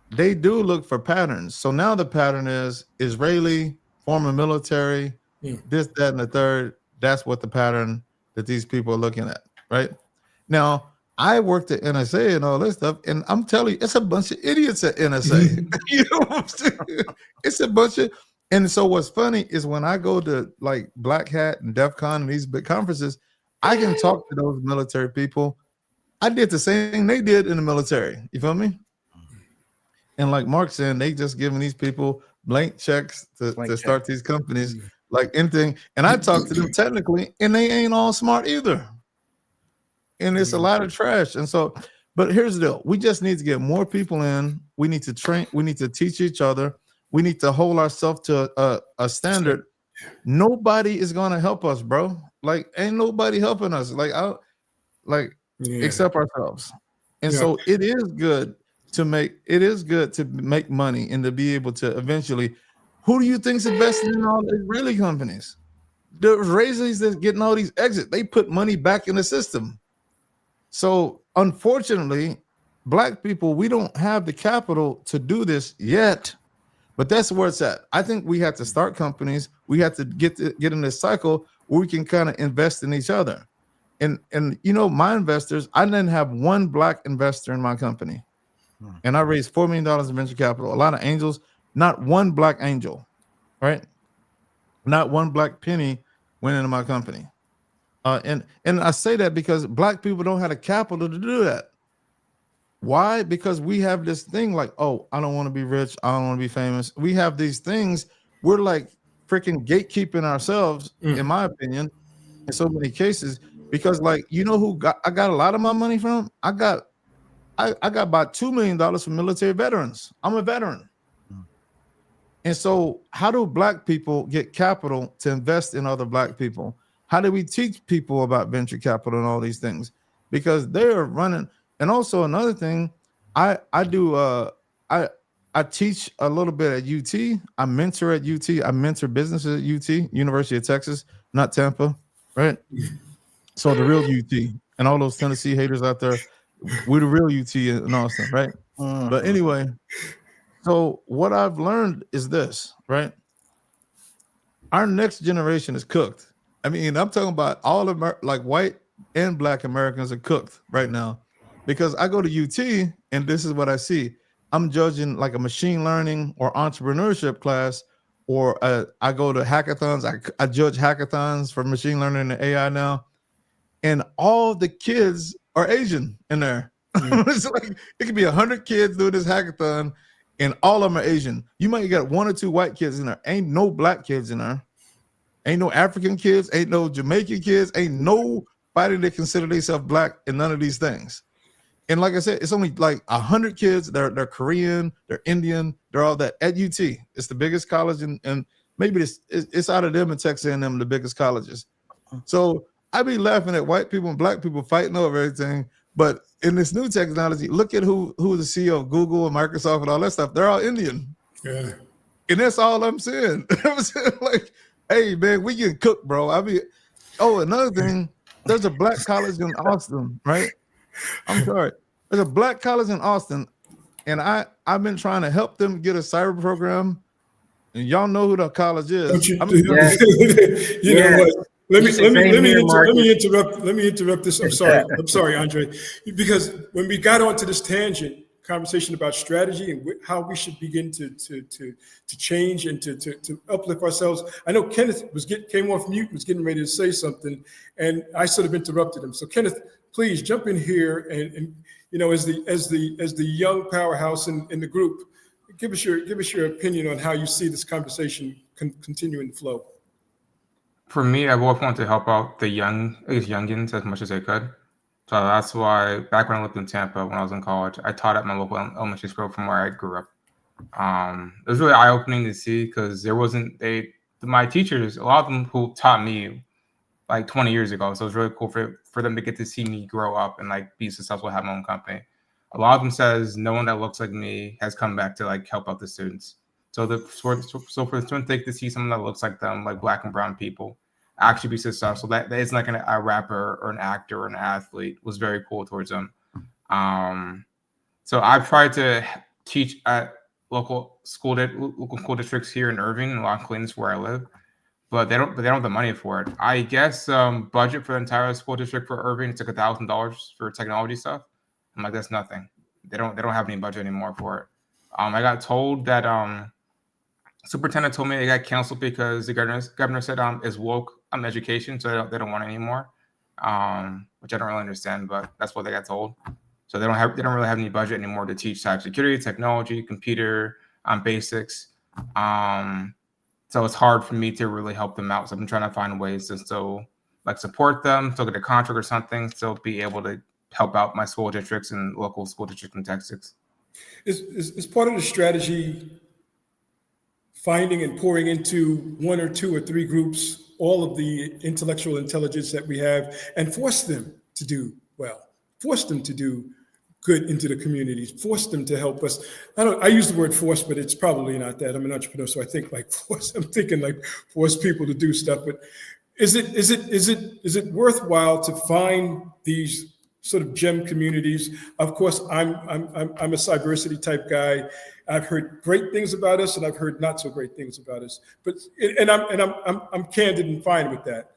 they do look for patterns. So now the pattern is Israeli, former military, this, that, and the third. That's what the pattern that these people are looking at, right? Now, I worked at NSA and all this stuff, and I'm telling you, it's a bunch of idiots at NSA. You know what I'm saying? It's a bunch of, and so what's funny is when I go to like Black Hat and DEF CON and these big conferences, I can talk to those military people. I did the same thing they did in the military. You feel me? And like Mark said, they just giving these people blank checks to start these companies, like anything. And I talk to them technically, and they ain't all smart either. And it's a lot of trash. And so, but here's the deal. We just need to get more people in. We need to train. We need to teach each other. We need to hold ourselves to a standard. Nobody is going to help us, bro. Like, ain't nobody helping us. Except ourselves. And so it is good to make money and to be able to eventually, who do you think's investing in all the Israeli companies? The Israelis that's getting all these exits, they put money back in the system. So unfortunately, Black people, we don't have the capital to do this yet, but that's where it's at. I think we have to start companies. We have to get in this cycle where we can kind of invest in each other. And my investors, I didn't have one Black investor in my company. And I raised $4 million in venture capital. A lot of angels, not one Black angel, right? Not one Black penny went into my company. And I say that because Black people don't have the capital to do that. Why? Because we have this thing like, oh, I don't want to be rich. I don't want to be famous. We have these things. We're like freaking gatekeeping ourselves, in my opinion, in so many cases. Because like, I got a lot of my money from? I got about $2 million from military veterans. I'm a veteran. And so how do Black people get capital to invest in other Black people? How do we teach people about venture capital and all these things? Because they're running. And also another thing, I teach a little bit at UT. I mentor at UT. I mentor businesses at UT, University of Texas, not Tampa, right? So the real UT and all those Tennessee haters out there, we're the real UT in Austin, right? But anyway, so what I've learned is this, right? Our next generation is cooked. I mean, I'm talking about all of like white and Black Americans are cooked right now, because I go to UT and this is what I see. I'm judging like a machine learning or entrepreneurship class, or I go to hackathons. I judge hackathons for machine learning and AI now, and all the kids are Asian in there. It's like it could be 100 kids doing this hackathon, and all of them are Asian. You might get 1 or 2 white kids in there. Ain't no Black kids in there. Ain't no African kids, ain't no Jamaican kids, ain't nobody that consider themselves Black in none of these things. And like I said, it's only like 100 kids. They're Korean, they're Indian, they're all that at UT. It's the biggest college, and maybe it's out of them and Texas A&M, the biggest colleges. So I be laughing at white people and Black people fighting over everything. But in this new technology, look at who the CEO of Google and Microsoft and all that stuff. They're all Indian. Yeah. And that's all I'm saying. I'm saying, like, hey, man, we get cooked, bro. Another thing, there's a Black college in Austin, right? I'm sorry. There's a Black college in Austin. and I've been trying to help them get a cyber program. And y'all know who the college is. Don't you, Yeah. you know what? Let me Same here, Marcus. interrupt this. I'm sorry, Andre, because when we got onto this tangent conversation about strategy and how we should begin to change and to uplift ourselves. I know Kenneth came off mute, was getting ready to say something, and I sort of interrupted him. So Kenneth, please jump in here and you know, as the young powerhouse in the group, give us your opinion on how you see this conversation continuing to flow. For me, I've always wanted to help out the youngins as much as I could. So that's why back when I lived in Tampa, when I was in college, I taught at my local elementary school from where I grew up. It was really eye-opening to see because my teachers, a lot of them who taught me like 20 years ago. So it was really cool for them to get to see me grow up and like be successful, have my own company. A lot of them says no one that looks like me has come back to like help out the students. So for the students to see someone that looks like them, like Black and brown people, actually be successful, that isn't like a rapper or an actor or an athlete, was very cool towards them. So I've tried to teach at local school districts here in Irving and Los Colinas where I live, but they don't have the money for it. I guess budget for the entire school district for Irving, it's like $1,000 for technology stuff. I'm like, that's nothing. They don't have any budget anymore for it. I got told that superintendent told me they got canceled because the governor said is woke education, so they don't want it anymore. Which I don't really understand, but that's what they got told. So they don't really have any budget anymore to teach cybersecurity, technology, computer basics. So it's hard for me to really help them out. So I've been trying to find ways to still like support them, still get a contract or something, still be able to help out my school districts and local school districts in Texas. Is part of the strategy finding and pouring into one or two or three groups all of the intellectual intelligence that we have and force them to do well, force them to do good into the communities, force them to help us. I use the word force, but it's probably not that. I'm an entrepreneur, so I think like force. I'm thinking like force people to do stuff. But is it worthwhile to find these sort of gem communities? Of course, I'm a cybersecurity type guy. I've heard great things about us, and I've heard not so great things about us. But I'm candid and fine with that.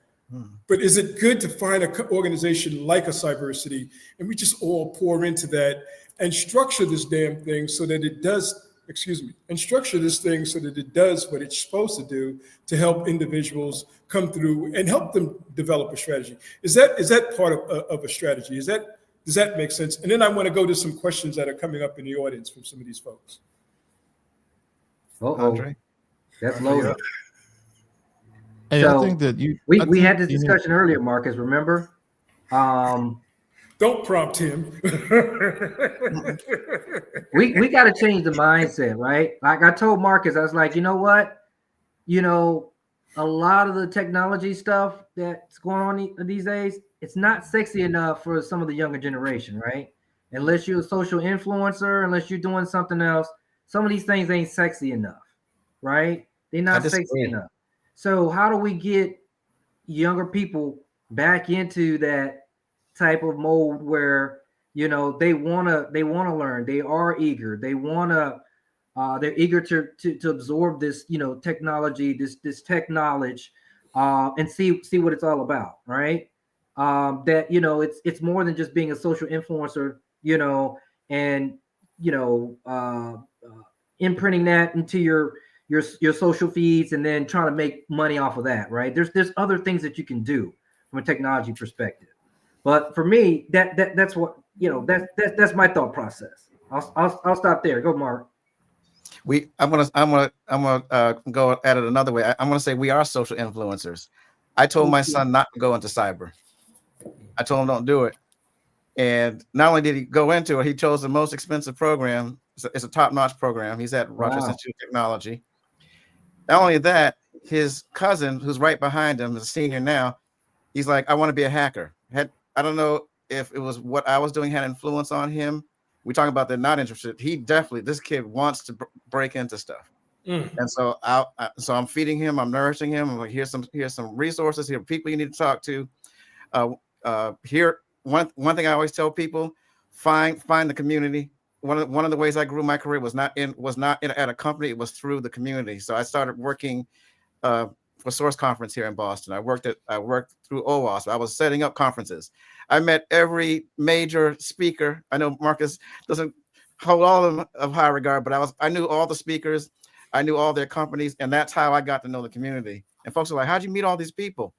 But is it good to find an organization like a cybersecurity and we just all pour into that and structure this damn thing so that it does? Structure this thing so that it does what it's supposed to do to help individuals come through and help them develop a strategy. Is that part of a strategy? Does that make sense? And then I want to go to some questions that are coming up in the audience from some of these folks. Andre? That's loaded. Hey, So, I think that we had this discussion earlier, Marcus, remember? Don't prompt him. we got to change the mindset, right? Like I told Marcus, I was like, you know what? You know, a lot of the technology stuff that's going on these days, it's not sexy enough for some of the younger generation, right? Unless you're a social influencer, unless you're doing something else, some of these things ain't sexy enough, right? They're not sexy enough. So how do we get younger people back into that type of mode where, you know, they want to learn, they are eager, they're eager to absorb this, you know, technology, this tech knowledge, and see what it's all about, right? That, you know, it's more than just being a social influencer, you know, and, you know, imprinting that into your social feeds and then trying to make money off of that, right? There's other things that you can do from a technology perspective. But for me, that's what, you know, that's my thought process. I'll stop there. Go, Mark. I'm gonna go at it another way. I'm gonna say we are social influencers. I told my son not to go into cyber. I told him don't do it. And not only did he go into it, he chose the most expensive program. It's a top-notch program. He's at Rogers Institute of Technology. Not only that, his cousin, who's right behind him, is a senior now. He's like, I want to be a hacker. I don't know if it was what I was doing had influence on him. We talk about they're not interested. This kid wants to break into stuff. And so I'm feeding him, I'm nourishing him. I'm like, here's some resources, here are people you need to talk to. Here, one thing I always tell people, find the community one of the ways I grew my career was not at a company. It was through the community. So I started working for Source Conference here in Boston. I worked through OWASP. I was setting up conferences. I met every major speaker. I know Marcus doesn't hold all of them of high regard, but I knew all the speakers. I knew all their companies, and that's how I got to know the community. And folks are like, "How'd you meet all these people?"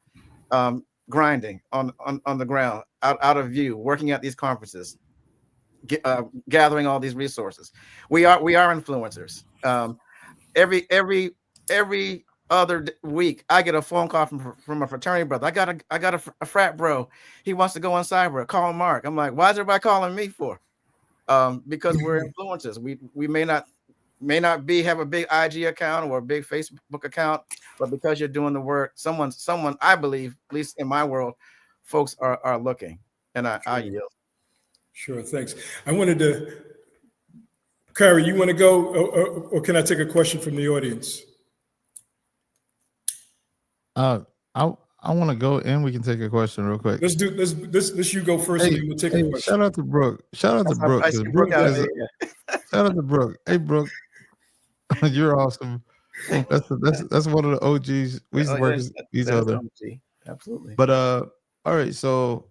Grinding on the ground, out of view, working at these conferences, gathering all these resources. We are influencers. Every other week, I get a phone call from a fraternity brother. I got a frat bro. He wants to go on cyber. Call Mark. I'm like, why is everybody calling me for? Because we're influencers. We may not have a big IG account or a big Facebook account, but because you're doing the work, someone, I believe, at least in my world, folks are looking. And I yield. Sure, thanks. I wanted to, Carey, you want to go, or can I take a question from the audience? I want to go and we can take a question real quick. Let's you go first, and then we'll take a question. Shout out to Brooke. Shout out to Brooke. Shout out to Brooke. Hey, Brooke, you're awesome. That's one of the OGs. We used to work with each other. Absolutely. But all right, so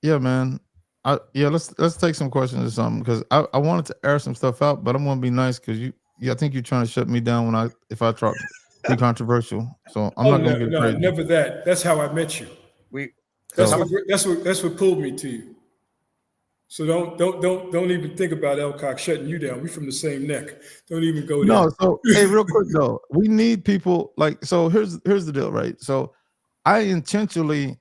yeah, man. Let's take some questions or something, because I wanted to air some stuff out, but I'm gonna be nice because I think you're trying to shut me down if I talk be controversial. So I'm not gonna get crazy. Never that. That's how I met you. That's what pulled me to you. So don't even think about Elcock shutting you down. We from the same neck. Don't even go there. No, so hey, real quick though, we need people like, so here's the deal, right? So I intentionally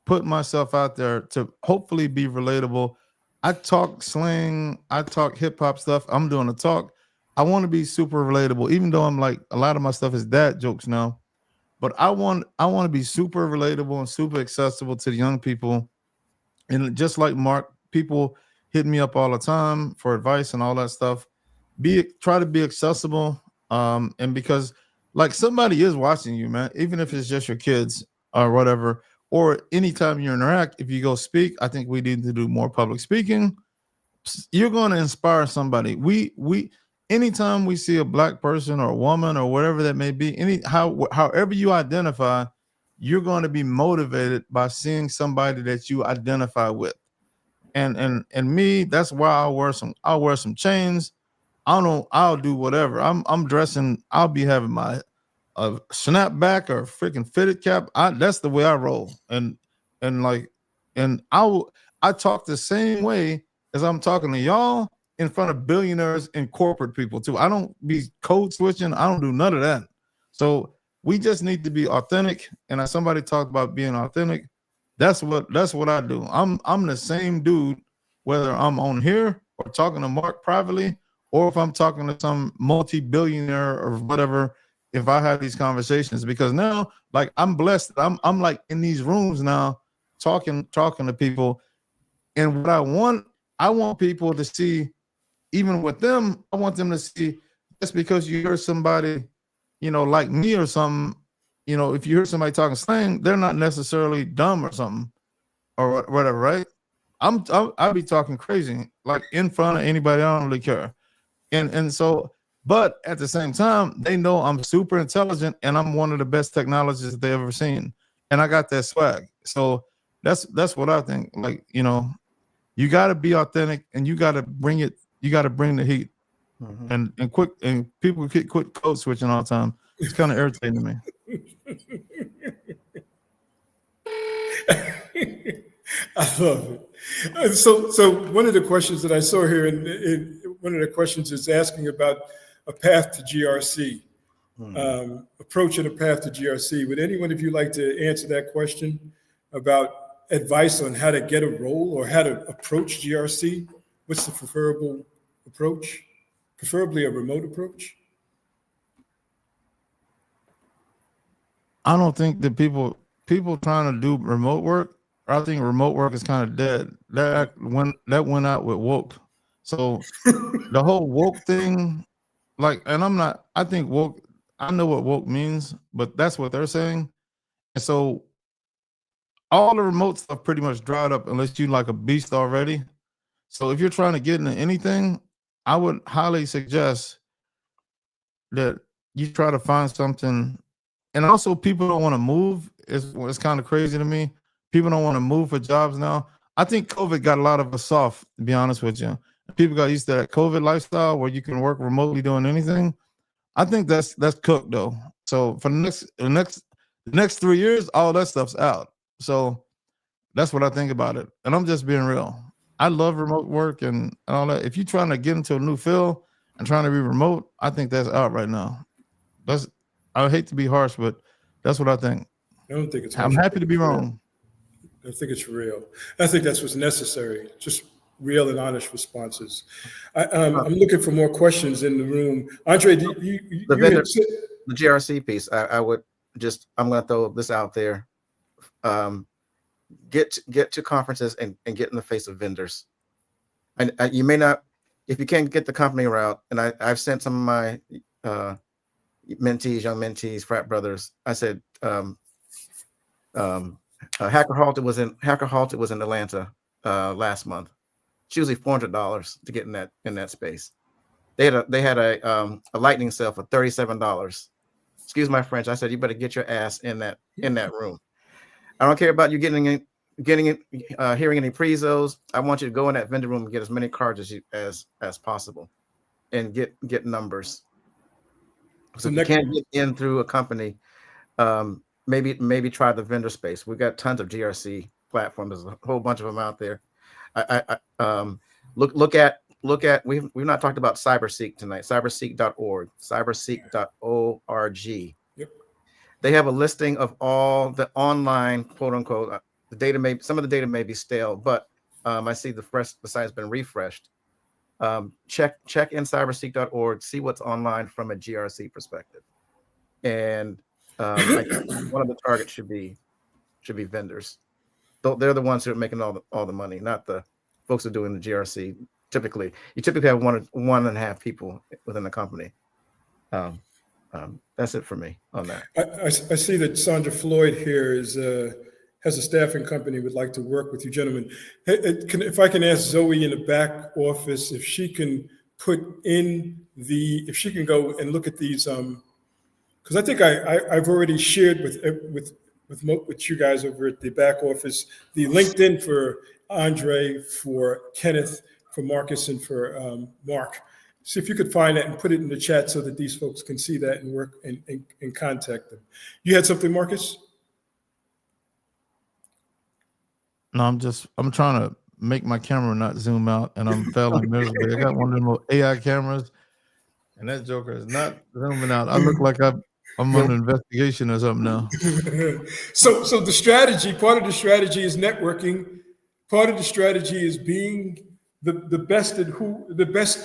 put myself out there to hopefully be relatable. I talk slang, I talk hip hop stuff. I'm doing a talk. I want to be super relatable, even though I'm like, a lot of my stuff is dad jokes now. But I want to be super relatable and super accessible to the young people. And just like Mark, people hit me up all the time for advice and all that stuff. Try to be accessible. And because like somebody is watching you, man, even if it's just your kids or whatever, or anytime you interact, if you go speak, I think we need to do more public speaking. You're going to inspire somebody. Anytime we see a black person or a woman or whatever that may be, however you identify, you're going to be motivated by seeing somebody that you identify with. And me, that's why I'll wear some chains. I'll do whatever. I'm dressing. I'll be having my snapback or freaking fitted cap. That's the way I roll. And I talk the same way as I'm talking to y'all in front of billionaires and corporate people too. I don't be code switching. I don't do none of that. So we just need to be authentic. And as somebody talked about being authentic, that's what I do. I'm the same dude, whether I'm on here or talking to Mark privately, or if I'm talking to some multi-billionaire or whatever, if I have these conversations, because now, like, I'm blessed. I'm like in these rooms now, talking to people. And what I want people to see, even with them, I want them to see, just because you hear somebody, like me or something, if you hear somebody talking slang, they're not necessarily dumb or something or whatever, right? I'll be talking crazy, like in front of anybody. I don't really care. And so, but at the same time, they know I'm super intelligent and I'm one of the best technologists that they've ever seen. And I got that swag. So that's what I think. Like, you got to be authentic and you got to bring it. You got to bring the heat. And people quit code switching all the time. It's kind of irritating to me. I love it. So one of the questions that I saw here, in one of the questions is asking about a path to GRC, approaching a path to GRC. Would anyone of you like to answer that question about advice on how to get a role or how to approach GRC? What's the preferable approach? Preferably a remote approach? I don't think that people trying to do remote work, I think remote work is kind of dead. That went out with woke. So the whole woke thing, like, and I think woke, I know what woke means, but that's what they're saying. And so all the remote stuff pretty much dried up unless you like a beast already. So if you're trying to get into anything, I would highly suggest that you try to find something. And also, people don't want to move. It's kind of crazy to me. People don't want to move for jobs now. I think COVID got a lot of us soft, to be honest with you. People got used to that COVID lifestyle where you can work remotely doing anything. I think that's cooked though. So for the next 3 years, all that stuff's out. So that's what I think about it. And I'm just being real. I love remote work and all that. If you're trying to get into a new field and trying to be remote, I think that's out right now. I hate to be harsh, but that's what I think. I don't think it's. I'm happy to be wrong. I think it's real. I think that's what's necessary. Just real and honest responses. I'm looking for more questions in the room. Andre, The GRC piece. I'm going to throw this out there. Get to conferences and get in the face of vendors. And you may not, if you can't get the company route. And I've sent some of my young mentees, frat brothers. I said, Hacker Halted was in Atlanta last month. It's usually $400 to get in that space. They had a lightning sale for $37. Excuse my French. I said you better get your ass in that room. I don't care about you hearing any prezos. I want you to go in that vendor room and get as many cards as possible, and get numbers. So if you can't get in through a company, maybe try the vendor space. We've got tons of GRC platforms. There's a whole bunch of them out there. Look at we've not talked about cyberseek tonight. Cyberseek.org, cyberseek.org. Yep. They have a listing of all the online quote unquote the data. Some of the data may be stale, but I see the site's been refreshed. Check in cyberseek.org, see what's online from a GRC perspective, and one of the targets should be vendors. They're the ones who are making all the money, not the folks who are doing the GRC. You typically have one and a half people within the company. That's it for me on that. I see that Sandra Floyd here has a staffing company would like to work with you gentlemen. If I can ask Zoe in the back office if she can if she can go and look at these, because I think I've already shared with you guys over at the back office the LinkedIn for Andre, for Kenneth, for Marcus, and for Mark. See if you could find that and put it in the chat so that these folks can see that and work and contact them. You had something, Marcus? No, I'm trying to make my camera not zoom out, and I'm failing miserably. I got one of them AI cameras, and that joker is not zooming out. I look like I'm under investigation or something now. So the strategy, part of the strategy is networking. Part of the strategy is being the best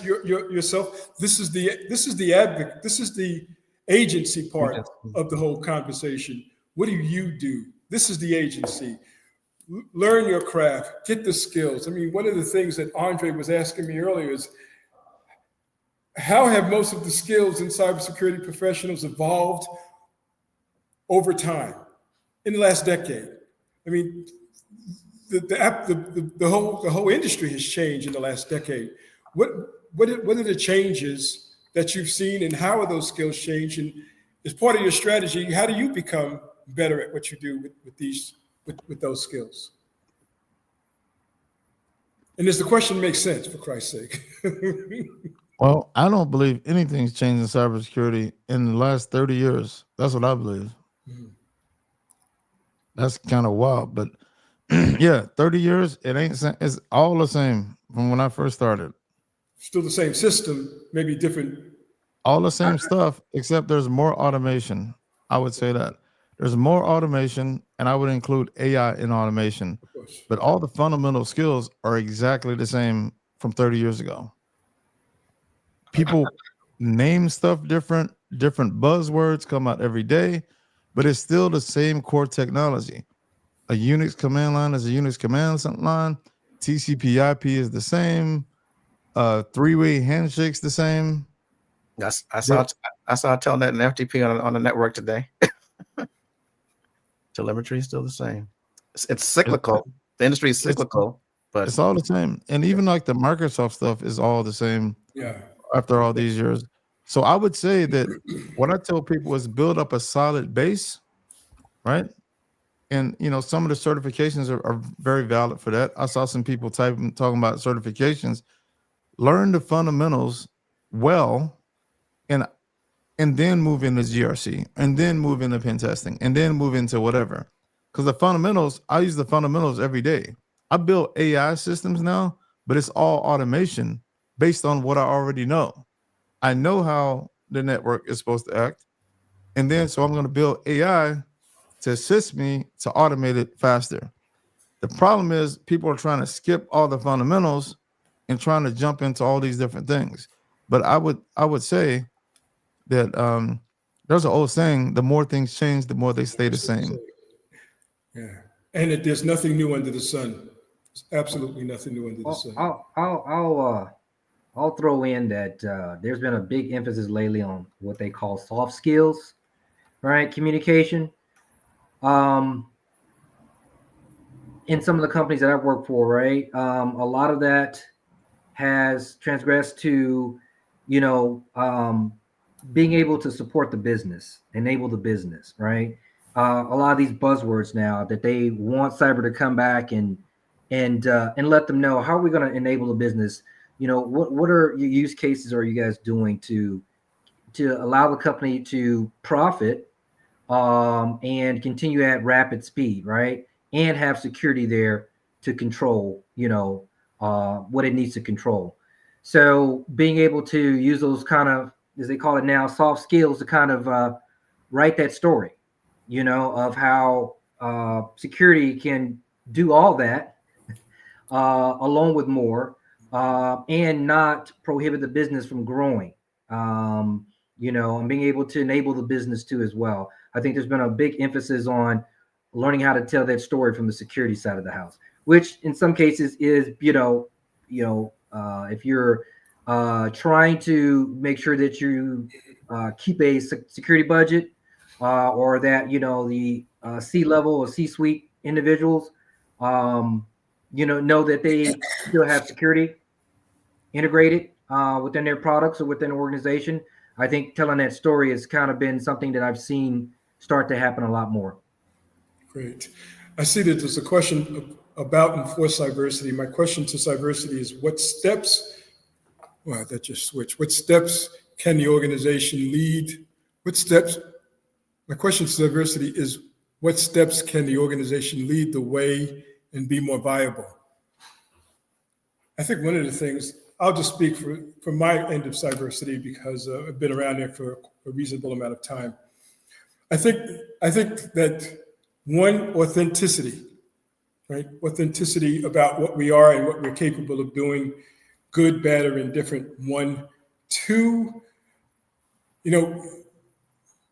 yourself. This is the advocate. This is the agency part of the whole conversation. What do you do? This is the agency. Learn your craft, get the skills. I mean, one of the things that Andre was asking me earlier is, how have most of the skills in cybersecurity professionals evolved over time in the last decade? I mean, the whole industry has changed in the last decade. What are the changes that you've seen, and how are those skills changed? And as part of your strategy, how do you become better at what you do with those skills? And does the question make sense, for Christ's sake? Well, I don't believe anything's changed in cybersecurity in the last 30 years. That's what I believe. Mm-hmm. That's kind of wild, but yeah, 30 years, it's all the same from when I first started. Still the same system, maybe different. All the same stuff, except there's more automation. I would say that. There's more automation, and I would include AI in automation. But all the fundamental skills are exactly the same from 30 years ago. People name stuff different buzzwords come out every day, but it's still the same core technology. A Unix command line is a Unix command line. TCP/IP is the same. Three-way handshakes the same. I saw Telnet and FTP on the network today. Telemetry is still the same. It's cyclical. The industry is cyclical, But It's all the same. And even like the Microsoft stuff is all the same Yeah. after all these years. So I would say that what I tell people is build up a solid base, right? And some of the certifications are very valid for that. I saw some people talking about certifications. Learn the fundamentals well, and then move into GRC, and then move into pen testing, and then move into whatever. Because the fundamentals, I use the fundamentals every day. I build AI systems now, but it's all automation based on what I already know. I know how the network is supposed to act. And then so I'm going to build AI to assist me to automate it faster. The problem is people are trying to skip all the fundamentals and trying to jump into all these different things. But I would say that there's an old saying, the more things change, the more they stay the same. Yeah. And that there's nothing new under the sun. There's absolutely nothing new under the sun. I'll throw in that there's been a big emphasis lately on what they call soft skills, right? Communication. In some of the companies that I've worked for, right, a lot of that has transgressed to, being able to support the business, enable the business, right? A lot of these buzzwords now that they want cyber to come back and let them know, how are we going to enable the business? What are your use cases are you guys doing to allow the company to profit and continue at rapid speed, right? And have security there to control, what it needs to control. So being able to use those kind of, as they call it now, soft skills to kind of write that story, of how security can do all that along with more and not prohibit the business from growing, and being able to enable the business too as well. I think there's been a big emphasis on learning how to tell that story from the security side of the house, which in some cases is, if you're trying to make sure that you keep a security budget or that, the C-level or C-suite individuals, know that they still have security integrated within their products or within an organization. I think telling that story has kind of been something that I've seen start to happen a lot more. Great. I see that there's a question about enforced cybersecurity. My question to cybersecurity is what steps can the organization lead? My question to cybersecurity is what steps can the organization lead the way and be more viable? I think one of the things, I'll just speak for my end of cybersecurity because I've been around there for a reasonable amount of time. I think that one, authenticity, right? Authenticity about what we are and what we're capable of doing, good, bad, or indifferent. One, two,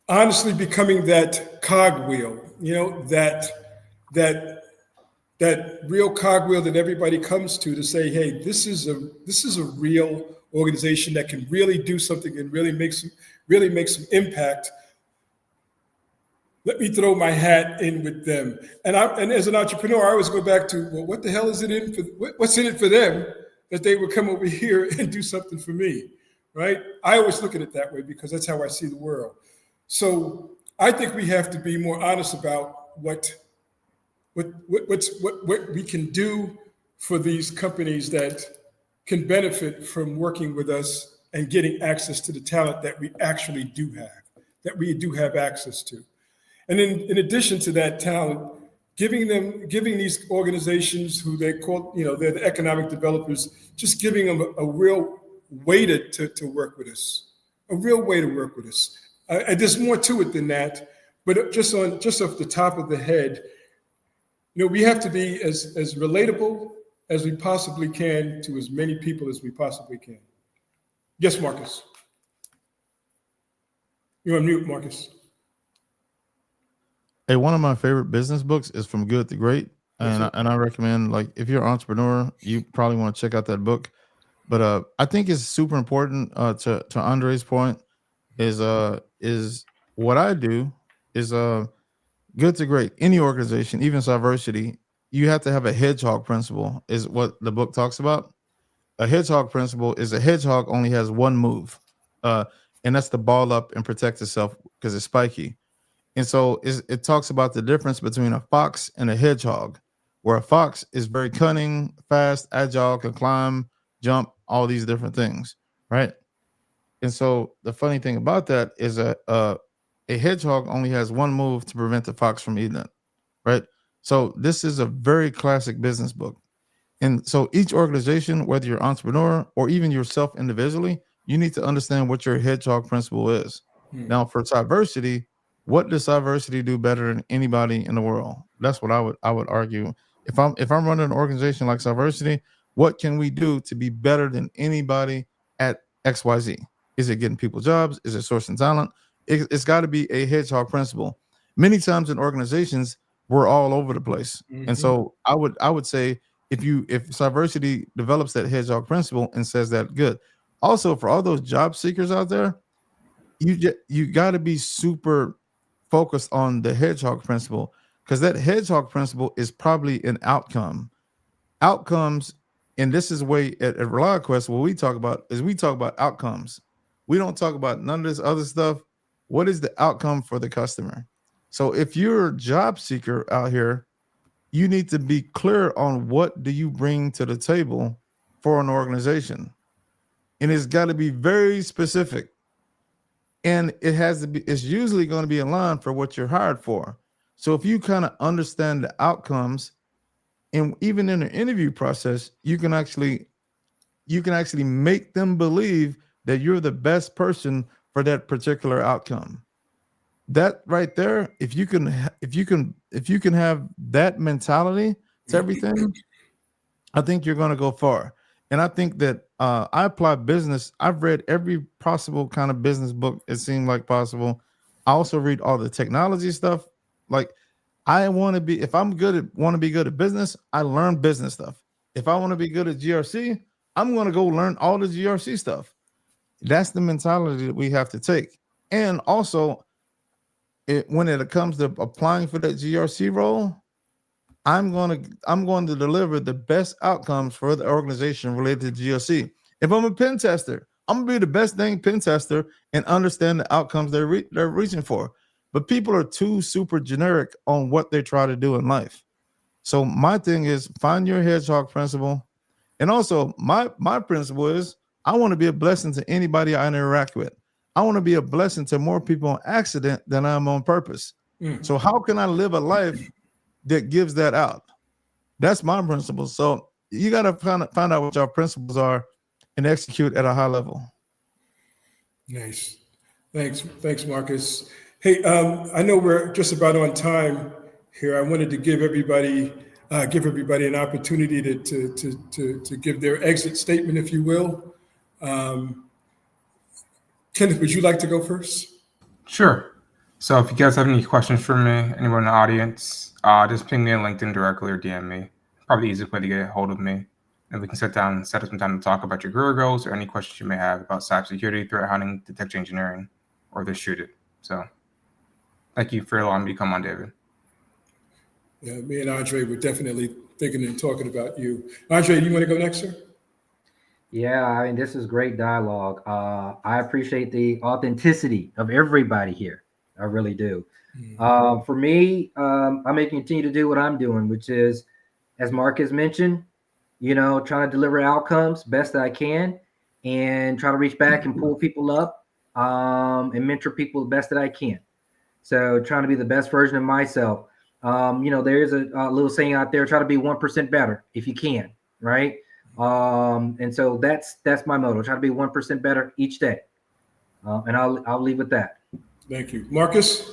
honestly becoming that cogwheel, that real cogwheel that everybody comes to say, hey, this is a real organization that can really do something and really make some impact. Let me throw my hat in with them. And as an entrepreneur, I always go back to, well, what the hell is it in for? What's in it for them that they would come over here and do something for me, right? I always look at it that way because that's how I see the world. So I think we have to be more honest about what we can do for these companies that can benefit from working with us and getting access to the talent that we actually do have access to. And then in addition to that talent, giving these organizations who they call, they're the economic developers, just giving them a real way to work with us, a real way to work with us. And there's more to it than that, but just off the top of the head, we have to be as relatable as we possibly can to as many people as we possibly can. Yes, Marcus. You're on mute, Marcus. Hey, one of my favorite business books is From Good to Great. And I recommend, like, if you're an entrepreneur, you probably want to check out that book. But I think it's super important to Andrei's point is what I do is good to great. Any organization, even cybersecurity, you have to have a hedgehog principle, is what the book talks about. A hedgehog principle is a hedgehog only has one move, and that's to ball up and protect itself because it's spiky. And so it talks about the difference between a fox and a hedgehog, where a fox is very cunning, fast, agile, can climb, jump, all these different things, right? And so the funny thing about that is a hedgehog only has one move to prevent the fox from eating it, right? So this is a very classic business book. And so each organization, whether you're an entrepreneur or even yourself individually, you need to understand what your hedgehog principle is. Now, for diversity, what does diversity do better than anybody in the world? That's what I would argue. If I'm running an organization like Diversity, what can we do to be better than anybody at XYZ? Is it getting people jobs? Is it sourcing talent? It's got to be a hedgehog principle. Many times in organizations, we're all over the place. And so I would say if Diversity develops that hedgehog principle and says that, good. Also, for all those job seekers out there, you got to be super focused on the hedgehog principle, because that hedgehog principle is probably an outcomes. And this is way at ReliQuest, what we talk about outcomes. We don't talk about none of this other stuff. What is the outcome for the customer? So if you're a job seeker out here, you need to be clear on what do you bring to the table for an organization. And it's got to be very specific. And it's usually going to be in line for what you're hired for. So if you kind of understand the outcomes, and even in the interview process, you can actually make them believe that you're the best person for that particular outcome. That right there, if you can have that mentality to everything, I think you're going to go far. And I think that I apply business. I've read every possible kind of business book it seemed like possible. I also read all the technology stuff. Like, I want to be, if I'm want to be good at business, I learn business stuff. If I want to be good at GRC, I'm going to go learn all the GRC stuff. That's the mentality that we have to take. And also, when it comes to applying for that GRC role, I'm going to deliver the best outcomes for the organization related to GRC. If I'm a pen tester, I'm going to be the best dang pen tester and understand the outcomes they're reaching for. But people are too super generic on what they try to do in life. So my thing is, find your hedgehog principle. And also my principle is, I want to be a blessing to anybody I interact with. I want to be a blessing to more people on accident than I'm on purpose. So how can I live a life that gives that out? That's my principle. So you got to find out what your principles are and execute at a high level. Nice. Thanks, Marcus. Hey, I know we're just about on time here. I wanted to give everybody an opportunity to give their exit statement, if you will. Kenneth, would you like to go first? Sure. So if you guys have any questions for me, anyone in the audience, just ping me on LinkedIn directly or DM me. Probably the easiest way to get a hold of me. And we can set up some time to talk about your career goals or any questions you may have about cybersecurity, threat hunting, detection engineering, or just shoot it. So thank you for allowing me to come on, David. Yeah, me and Andrei were definitely thinking and talking about you. Andrei, you want to go next, sir? Yeah, I mean, this is great dialogue. I appreciate the authenticity of everybody here. I really do. For me, I'm going to continue to do what I'm doing, which is, as Marcus mentioned, trying to deliver outcomes best that I can and try to reach back and pull people up and mentor people the best that I can. So trying to be the best version of myself. There is a little saying out there, try to be 1% better if you can, right? And so that's my motto. Try to be 1% better each day. And I'll leave with that. Thank you. Marcus?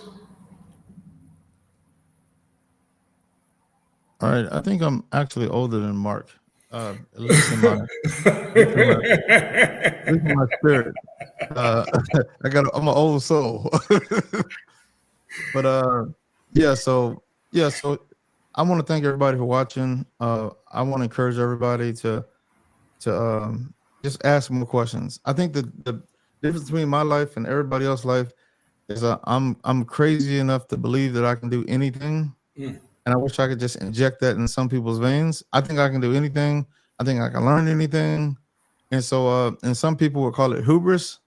All right. I think I'm actually older than Mark. At least in my spirit. I'm an old soul. But so I want to thank everybody for watching. I want to encourage everybody to just ask more questions. I think the difference between my life and everybody else's life is I'm crazy enough to believe that I can do anything, and I wish I could just inject that in some people's veins. I think I can do anything. I think I can learn anything. And so, and some people would call it hubris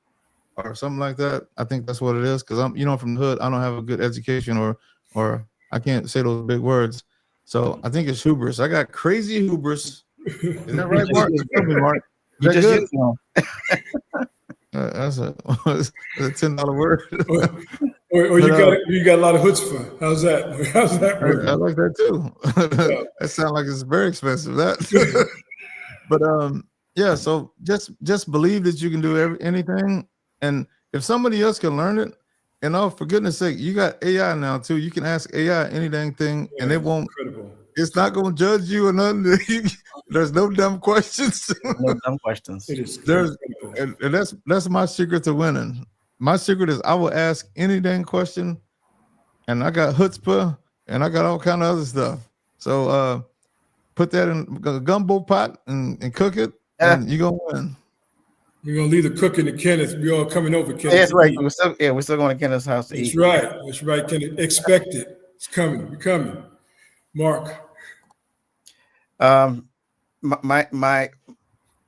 or something like that. I think that's what it is, because I'm, from the hood. I don't have a good education, or I can't say those big words. So I think it's hubris. I got crazy hubris. Is that right, Mark? Tell me, Mark. Is You that just good? used one. That's a $10 word. Or you got a lot of chutzpah. How's that? How's that working? I like that too. Yeah. That sounds like it's very expensive. That, but yeah. So just believe that you can do anything, and if somebody else can learn it, for goodness sake, you got AI now too. You can ask AI any dang thing, and it won't. Incredible. It's not going to judge you or nothing. There's no dumb questions. No dumb questions. It is There's, incredible. and that's my secret to winning. My secret is I will ask any dang question, and I got chutzpah, and I got all kind of other stuff. So put that in a gumbo pot and cook it, and you're gonna win. We're gonna leave the cooking to Kenneth. We all coming over, Kenneth. That's right. We're still going to Kenneth's house to That's eat. right. That's right, Kenneth. Expect it. It's coming. We're coming. Mark. My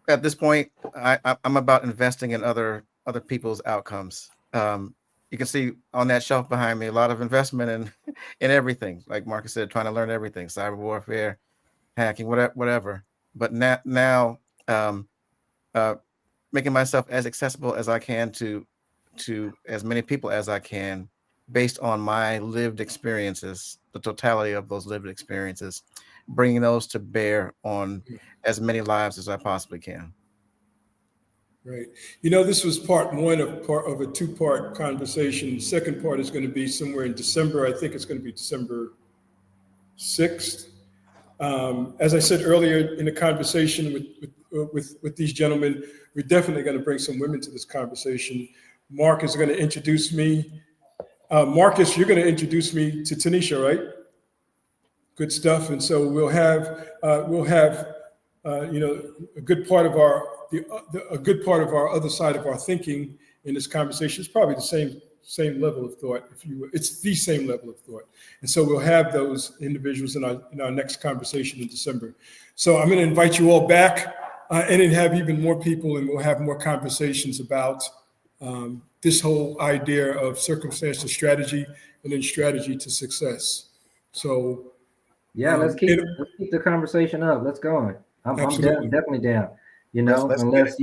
at this point, I'm about investing in other people's outcomes. You can see on that shelf behind me a lot of investment in everything. Like Marcus said, trying to learn everything: cyber warfare, hacking, whatever. But now, making myself as accessible as I can to as many people as I can, based on my lived experiences, the totality of those lived experiences, bringing those to bear on as many lives as I possibly can. Right. This was part one of a two-part conversation. The second part is going to be somewhere in December. I think it's going to be December 6th. As I said earlier in the conversation with these gentlemen, we're definitely going to bring some women to this conversation. Mark is going to introduce me. Marcus, you're going to introduce me to Tanisha, right? Good stuff. And so we'll have a good part of our other side of our thinking in this conversation. It's probably the same level of thought, if you will. It's the same level of thought. And so we'll have those individuals in our next conversation in December. So I'm going to invite you all back and then have even more people, and we'll have more conversations about this whole idea of circumstantial strategy and then strategy to success. So yeah, let's keep the conversation up. Let's go. I'm definitely down. Unless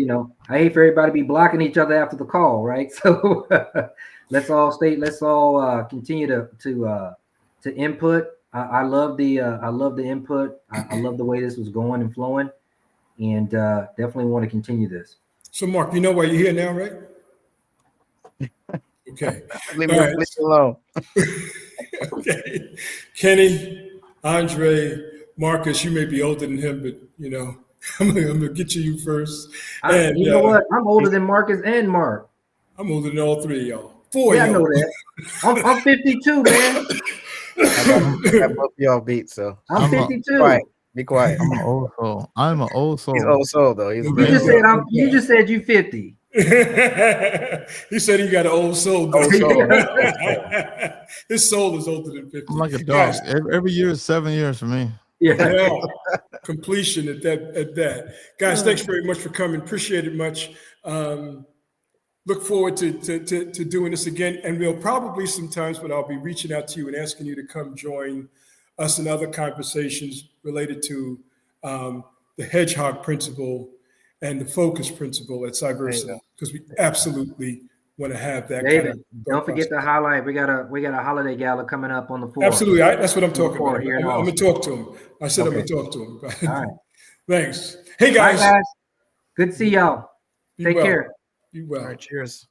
I hate for everybody to be blocking each other after the call, right? So let's all continue to input. I love the input. I love the way this was going and flowing, and definitely want to continue this. So Mark, you know why you're here now, right? Okay. Leave me alone. Okay. Kenny, Andrei, Marcus, you may be older than him, but I'm gonna get to you first. And you know what? I'm older than Marcus and Mark. I'm older than all three of y'all. I know that. I'm 52, man. I got both y'all beat, so I'm 52. Be quiet. I'm an old soul. I'm an old soul. He's old soul though. You just said you 50. He said he got an old soul. Old soul. His soul is older than 50. I'm like a dog. Every year is 7 years for me. Yeah. Completion at that. Guys, thanks very much for coming. Appreciate it much. Look forward to doing this again. And we'll probably sometimes, but I'll be reaching out to you and asking you to come join us in other conversations related to the hedgehog principle and the focus principle at Cybersecurity, because we absolutely want to have that. David, don't forget to highlight. We got a holiday gala coming up on the 4th. Absolutely, that's what I'm talking about. Here I'm going to talk to him. I said I'm going to talk to him. All right. Thanks. Hey guys. Bye, guys. Good to see y'all. Take care. Be well. All right, cheers.